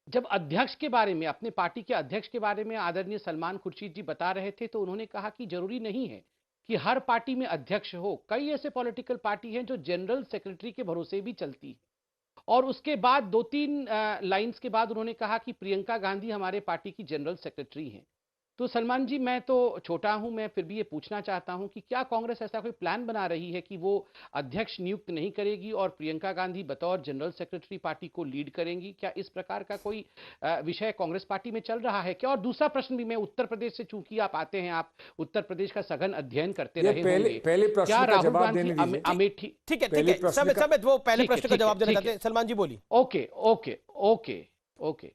जब अध्यक्ष के बारे में, अपने पार्टी के अध्यक्ष के बारे में आदरणीय सलमान खुर्शीद जी बता रहे थे, तो उन्होंने कहा कि जरूरी नहीं है कि हर पार्टी में अध्यक्ष हो। कई ऐसे पॉलिटिकल पार्टी हैं जो जनरल सेक्रेटरी के भरोसे भी चलती है। और उसके बाद 2-3 लाइंस के बाद उन्होंने कहा कि प्रियंका गांधी हमारे पार्टी की जनरल सेक्रेटरी हैं। तो सलमान जी, मैं तो छोटा हूं, मैं फिर भी ये पूछना चाहता हूं कि क्या कांग्रेस ऐसा कोई प्लान बना रही है कि वो अध्यक्ष नियुक्त नहीं करेगी और प्रियंका गांधी बतौर जनरल सेक्रेटरी पार्टी को लीड करेंगी? क्या इस प्रकार का कोई विषय कांग्रेस पार्टी में चल रहा है क्या? और दूसरा प्रश्न भी, मैं उत्तर प्रदेश से, चूंकि आप आते हैं, आप उत्तर प्रदेश का सघन अध्ययन करते रहे होंगे, क्या राहुल गांधी अमेठी? ठीक है, समित वो पहले प्रश्न का जवाब देना चाहते हैं। सलमान जी बोलिए। ओके।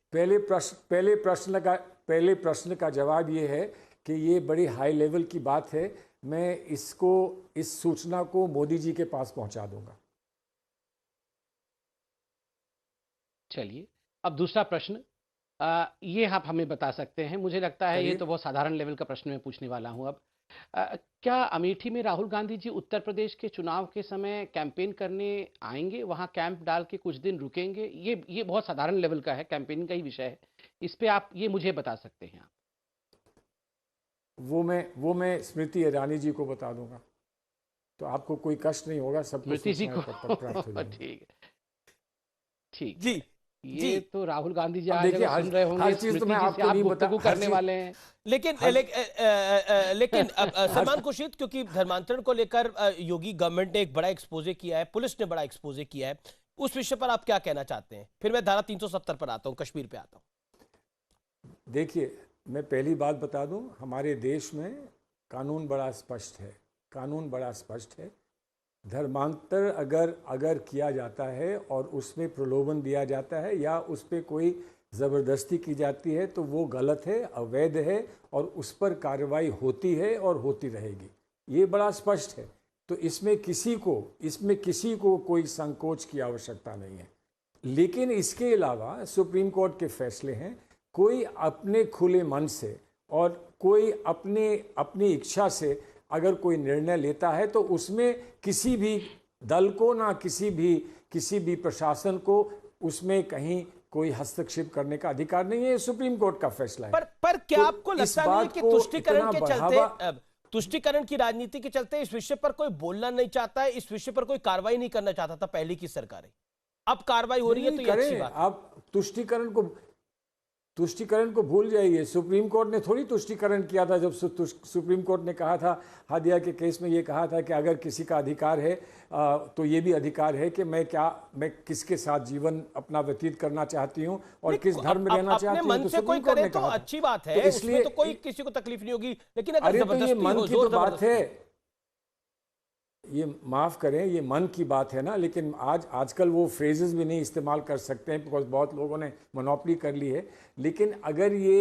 पहले प्रश्न का जवाब ये है कि ये बड़ी हाई लेवल की बात है। मैं इस सूचना को मोदी जी के पास पहुंचा दूंगा। चलिए, अब दूसरा प्रश्न, ये आप हमें बता सकते हैं, मुझे लगता है ये तो बहुत साधारण लेवल का प्रश्न मैं पूछने वाला हूं अब। क्या अमेठी में राहुल गांधी जी उत्तर प्रदेश के चुनाव के समय कैंपेन करने आएंगे, वहां कैंप डाल के कुछ दिन रुकेंगे? ये बहुत साधारण लेवल का है, कैंपेनिंग का ही विषय है, इस पे आप ये मुझे बता सकते हैं आप? वो मैं स्मृति ईरानी जी को बता दूंगा, तो आपको कोई कष्ट नहीं होगा, सब स्मृति जी को ठीक जी। ये तो राहुल गांधी जी आज सुन रहे होंगे, स्मृति जी से आप गुफ्तगू करने वाले हैं। लेकिन सलमान खुर्शीद, क्योंकि धर्मांतरण को लेकर योगी गवर्नमेंट ने एक बड़ा एक्सपोजे किया है, पुलिस ने बड़ा एक्सपोजे किया है, उस विषय पर आप क्या कहना चाहते हैं? फिर मैं धारा 370 पर आता हूं, कश्मीर पे आता हूं। देखिए, मैं पहली बात बता दूं, हमारे देश में कानून बड़ा स्पष्ट है। कानून बड़ा स्पष्ट है। धर्मांतर अगर किया जाता है और उसमें प्रलोभन दिया जाता है या उस पर कोई ज़बरदस्ती की जाती है तो वो गलत है, अवैध है और उस पर कार्रवाई होती है और होती रहेगी। ये बड़ा स्पष्ट है। तो इसमें किसी को कोई संकोच की आवश्यकता नहीं है। लेकिन इसके अलावा सुप्रीम कोर्ट के फैसले हैं। कोई अपने खुले मन से और कोई अपनी इच्छा से अगर कोई निर्णय लेता है तो उसमें किसी भी दल को ना किसी भी प्रशासन को उसमें कहीं कोई हस्तक्षेप करने का अधिकार नहीं है। सुप्रीम कोर्ट का फैसला है। पर क्या तो आपको इस लगता नहीं है बात कि को तुष्टीकरण के इतना चलते, तुष्टीकरण की राजनीति के चलते इस विषय पर कोई बोलना नहीं चाहता है, इस विषय पर कोई कार्रवाई नहीं करना चाहता था पहले की सरकारें? अब कार्रवाई हो रही है तो ये अच्छी बात है। आप तुष्टीकरण को भूल जाइए। सुप्रीम कोर्ट ने थोड़ी तुष्टीकरण किया था। जब सुप्रीम कोर्ट ने कहा था, हादिया के केस में ये कहा था कि अगर किसी का अधिकार है तो ये भी अधिकार है कि मैं किसके साथ जीवन अपना व्यतीत करना चाहती हूँ और किस धर्म में रहना चाहती हूँ। मन से कोई करे तो अच्छी बात है, इसमें तो कोई किसी को तकलीफ नहीं होगी। लेकिन अगर ये मन की तो बात है, ये माफ़ करें, ये मन की बात है ना। लेकिन आजकल वो फ्रेजेस भी नहीं इस्तेमाल कर सकते हैं बिकॉज बहुत लोगों ने मोनोपोली कर ली है। लेकिन अगर ये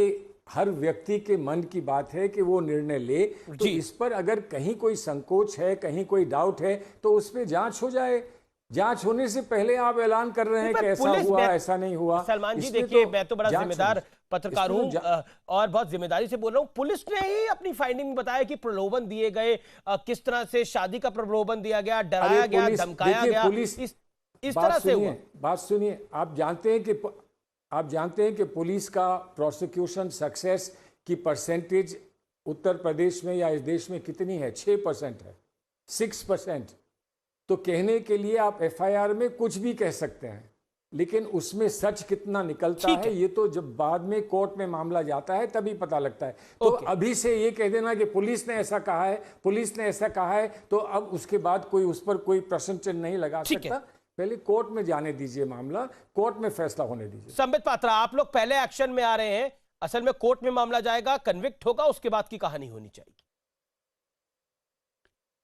हर व्यक्ति के मन की बात है कि वो निर्णय ले तो इस पर अगर कहीं कोई संकोच है, कहीं कोई डाउट है तो उस पर जांच हो जाए। जांच होने से पहले आप ऐलान कर रहे हैं कि ऐसा हुआ, ऐसा नहीं हुआ। सलमान जी देखिए, मैं तो बड़ा जिम्मेदार पत्रकार हूं और बहुत जिम्मेदारी से बोल रहा हूं। पुलिस ने ही अपनी फाइंडिंग में बताया कि प्रलोभन दिए गए, किस तरह से शादी का प्रलोभन दिया गया, डराया गया, धमकाया गया, इस तरह से हुआ। बात सुनिए, आप जानते हैं कि पुलिस का प्रोसिक्यूशन सक्सेस की परसेंटेज उत्तर प्रदेश में या इस देश में कितनी है? 6% है, 6%। तो कहने के लिए आप एफआईआर में कुछ भी कह सकते हैं, लेकिन उसमें सच कितना निकलता है ये तो जब बाद में कोर्ट में मामला जाता है तभी पता लगता है। तो अभी से ये कह देना कि पुलिस ने ऐसा कहा है, पुलिस ने ऐसा कहा है, तो अब उसके बाद कोई उस पर कोई प्रश्न चिन्ह नहीं लगा सकता। पहले कोर्ट में जाने दीजिए, मामला कोर्ट में फैसला होने दीजिए। संबित पात्रा, आप लोग पहले एक्शन में आ रहे हैं। असल में कोर्ट में मामला जाएगा, कन्विक्ट होगा, उसके बाद की कहानी होनी चाहिए।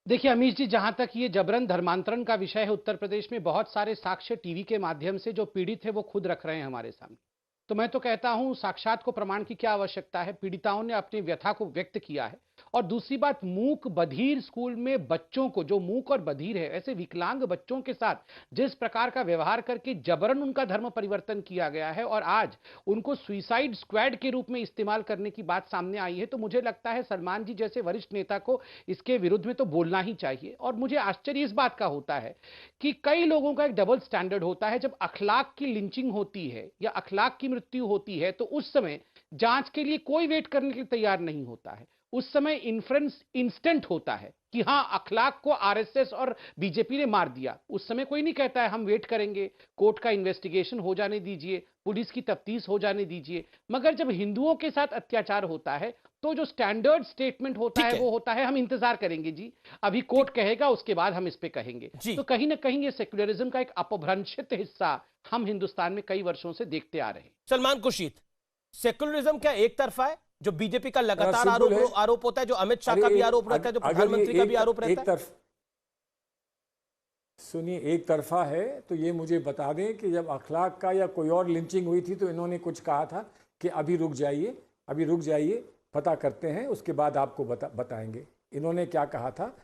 देखिए अमीश जी, जहां तक ये जबरन धर्मांतरण का विषय है, उत्तर प्रदेश में बहुत सारे साक्ष्य टीवी के माध्यम से जो पीड़ित है वो खुद रख रहे हैं हमारे सामने। तो मैं तो कहता हूं साक्षात को प्रमाण की क्या आवश्यकता है। पीड़िताओं ने अपनी व्यथा को व्यक्त किया है। और दूसरी बात, मूक बधिर स्कूल में बच्चों को, जो मूक और बधिर है, ऐसे विकलांग बच्चों के साथ जिस प्रकार का व्यवहार करके जबरन उनका धर्म परिवर्तन किया गया है और आज उनको सुइसाइड स्क्वाड के रूप में इस्तेमाल करने की बात सामने आई है, तो मुझे लगता है सलमान जी जैसे वरिष्ठ नेता को इसके विरुद्ध में तो बोलना ही चाहिए। और मुझे आश्चर्य इस बात का होता है कि कई लोगों का एक डबल स्टैंडर्ड होता है। जब अखलाक की लिंचिंग होती है या अखलाक की मृत्यु होती है तो उस समय जांच के लिए कोई वेट करने के लिए तैयार नहीं होता है। उस समय इन्फ्रेंस इंस्टेंट होता है कि हां, अखलाक को आरएसएस और बीजेपी ने मार दिया। उस समय कोई नहीं कहता है हम वेट करेंगे, कोर्ट का इन्वेस्टिगेशन हो जाने दीजिए, पुलिस की तफ्तीश हो जाने दीजिए। मगर जब हिंदुओं के साथ अत्याचार होता है तो जो स्टैंडर्ड स्टेटमेंट होता है वो होता है हम इंतजार करेंगे जी, अभी कोर्ट कहेगा उसके बाद हम इस पे कहेंगे। तो कहीं ना कहीं ये सेक्युलरिज्म का एक अपभ्रंशित हिस्सा हम हिंदुस्तान में कई वर्षों से देखते आ रहे हैं। सलमान खुर्शीद, सेक्युलरिज्म क्या एक तरफा है, जो बीजेपी का लगातार आरोप होता है, जो अमित शाह का भी आरोप रहता है, जो प्रधानमंत्री का भी आरोप रहता है? सुनिए, एक तरफा है तो ये मुझे बता दें कि जब अखलाक का या कोई और लिंचिंग हुई थी तो इन्होंने कुछ कहा था कि अभी रुक जाइए, पता करते हैं, उसके बाद आपको बताएंगे। इन्होंने क्या कहा था,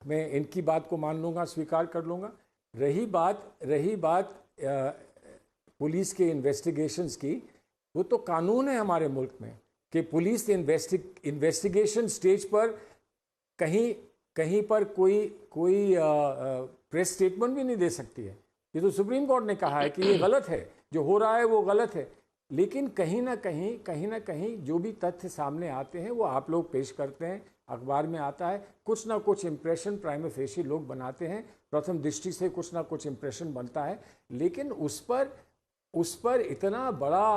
मैं इनकी बात को मान लूँगा, स्वीकार कर लूँगा। रही बात पुलिस के इन्वेस्टिगेशंस की, वो तो कानून है हमारे मुल्क में कि पुलिस इन्वेस्टिगेशन स्टेज पर कहीं पर कोई प्रेस स्टेटमेंट भी नहीं दे सकती है। ये तो सुप्रीम कोर्ट ने कहा है कि ये गलत है, जो हो रहा है वो गलत है। लेकिन कहीं ना कहीं जो भी तथ्य सामने आते हैं वो आप लोग पेश करते हैं, अखबार में आता है, कुछ ना कुछ इम्प्रेशन प्राइमा फेशी लोग बनाते हैं, प्रथम दृष्टि से कुछ ना कुछ इम्प्रेशन बनता है। लेकिन उस पर इतना बड़ा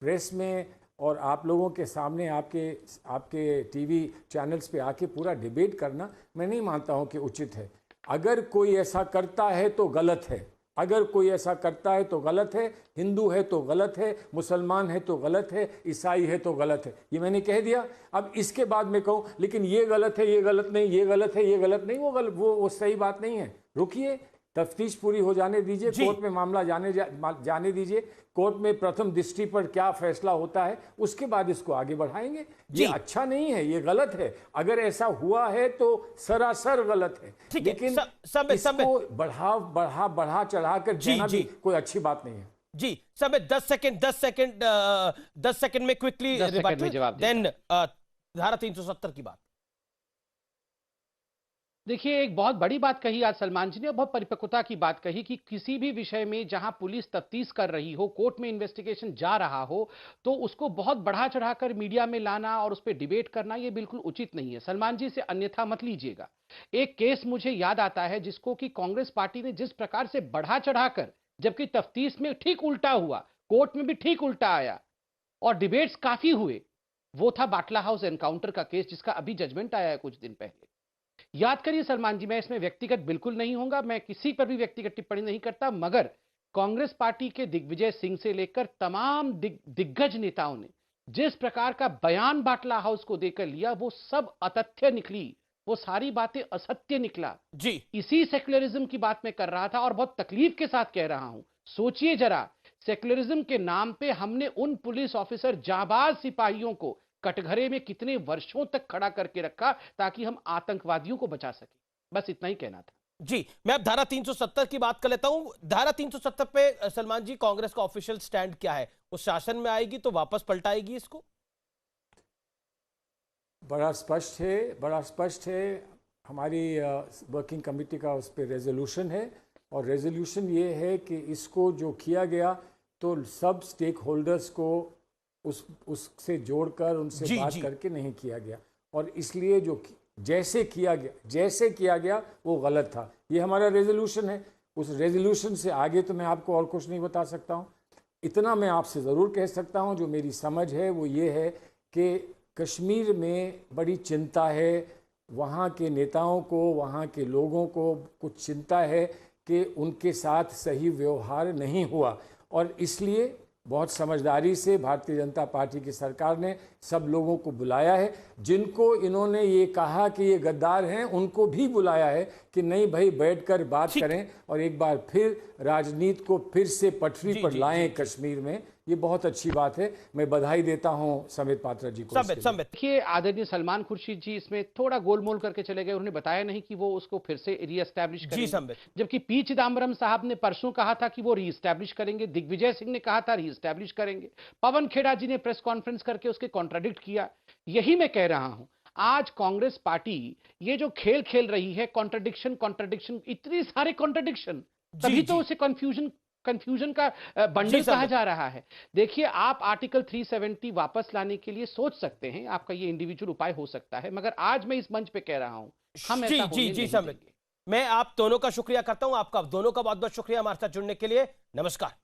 प्रेस में और आप लोगों के सामने आपके टीवी चैनल्स पे आके पूरा डिबेट करना, मैं नहीं मानता हूं कि उचित है। अगर कोई ऐसा करता है तो गलत है, अगर कोई ऐसा करता है तो गलत है, हिंदू है तो गलत है, मुसलमान है तो गलत है, ईसाई है तो गलत है। ये मैंने कह दिया। अब इसके बाद मैं कहूँ लेकिन ये गलत है, ये गलत नहीं, ये गलत है, ये गलत नहीं, वो सही बात नहीं है। रुकिए, तफ्तीश पूरी हो जाने दीजिए, कोर्ट में मामला जाने दीजिए, कोर्ट में प्रथम दृष्टि पर क्या फैसला होता है उसके बाद इसको आगे बढ़ाएंगे। ये अच्छा नहीं है, ये गलत है। अगर ऐसा हुआ है तो सरासर गलत है, लेकिन इसको बढ़ा चढ़ा कर देना भी कोई अच्छी बात नहीं है। जी समय 10 सेकंड में क्विकली रिबट, देन धारा 370 की बात। देखिए, एक बहुत बड़ी बात कही आज सलमान जी ने, बहुत परिपक्वता की बात कही कि किसी भी विषय में जहां पुलिस तफ्तीश कर रही हो, कोर्ट में इन्वेस्टिगेशन जा रहा हो, तो उसको बहुत बढ़ा चढ़ाकर मीडिया में लाना और उस पर डिबेट करना ये बिल्कुल उचित नहीं है। सलमान जी से अन्यथा मत लीजिएगा। एक केस मुझे याद आता है जिसको कि कांग्रेस पार्टी ने जिस प्रकार से बढ़ा चढ़ाकर, जबकि तफ्तीश में ठीक उल्टा हुआ, कोर्ट में भी ठीक उल्टा आया और डिबेट्स काफी हुए, वो था बाटला हाउस एनकाउंटर का केस, जिसका अभी जजमेंट आया है कुछ दिन पहले। याद करिए सलमान जी, मैं इसमें व्यक्तिगत बिल्कुल नहीं होऊंगा, मैं किसी पर भी व्यक्तिगत टिप्पणी नहीं करता, मगर कांग्रेस पार्टी के दिग्विजय सिंह से लेकर तमाम दिग्गज नेताओं ने जिस प्रकार का बयान बाटला हाउस को देकर लिया, वो सब अतथ्य निकली, वो सारी बातें असत्य निकला। जी इसी सेक्युलरिज्म की बात मैं कर रहा था और बहुत तकलीफ के साथ कह रहा हूं। सोचिए जरा, सेक्युलरिज्म के नाम पे हमने उन पुलिस ऑफिसर, जाबाज सिपाहियों को कटघरे में कितने वर्षों तक खड़ा करके रखा ताकि हम आतंकवादियों को बचा सके। बस इतना ही कहना था। जी, मैं अब धारा 370 की बात कर लेता हूं। धारा 370 पे सलमान जी, कांग्रेस का ऑफिशियल स्टैंड क्या है? वो शासन में आएगी तो वापस पलटाएगी इसको? बड़ा स्पष्ट है। हमारी वर्किंग कमेटी का उस पर रेजोल्यूशन है और रेजोल्यूशन ये है कि इसको जो किया गया तो सब स्टेक होल्डर्स को उससे जोड़कर उनसे बात करके नहीं किया गया, और इसलिए जो जैसे किया गया वो गलत था। ये हमारा रेजोल्यूशन है। उस रेजोल्यूशन से आगे तो मैं आपको और कुछ नहीं बता सकता हूँ। इतना मैं आपसे ज़रूर कह सकता हूँ, जो मेरी समझ है वो ये है कि कश्मीर में बड़ी चिंता है, वहाँ के नेताओं को, वहाँ के लोगों को कुछ चिंता है कि उनके साथ सही व्यवहार नहीं हुआ, और इसलिए बहुत समझदारी से भारतीय जनता पार्टी की सरकार ने सब लोगों को बुलाया है। जिनको इन्होंने ये कहा कि ये गद्दार हैं, उनको भी बुलाया है कि नहीं भाई, बैठकर बात करें और एक बार फिर राजनीति को फिर से पटरी पर लाएं कश्मीर में। ये बहुत अच्छी बात है। मैं बधाई देता हूं समित पात्रा जी को। देखिए, आदरणीय सलमान खुर्शीद जी इसमें थोड़ा गोलमोल करके चले गए। उन्होंने बताया नहीं कि वो उसको फिर से रीएस्टैब्लिश करेंगे, जबकि पी चिदम्बरम साहब ने परसों कहा था कि वो रीएस्टैब्लिश करेंगे। दिग्विजय सिंह ने कहा था रीएस्टैब्लिश करेंगे। पवन खेड़ा जी ने प्रेस कॉन्फ्रेंस करके उसके कॉन्ट्राडिक्ट किया। यही मैं कह रहा हूं, आज कांग्रेस पार्टी ये जो खेल खेल रही है, कॉन्ट्राडिक्शन, इतने सारे कॉन्ट्राडिक्शन, तभी तो उसे कंफ्यूजन का बंडल कहा जा रहा है। देखिए, आप आर्टिकल 370 वापस लाने के लिए सोच सकते हैं, आपका ये इंडिविजुअल उपाय हो सकता है, मगर आज मैं इस मंच पे कह रहा हूं, हम ऐसा होने नहीं देंगे। मैं आप दोनों का शुक्रिया करता हूं। आपका दोनों का बहुत बहुत शुक्रिया हमारे साथ जुड़ने के लिए। नमस्कार।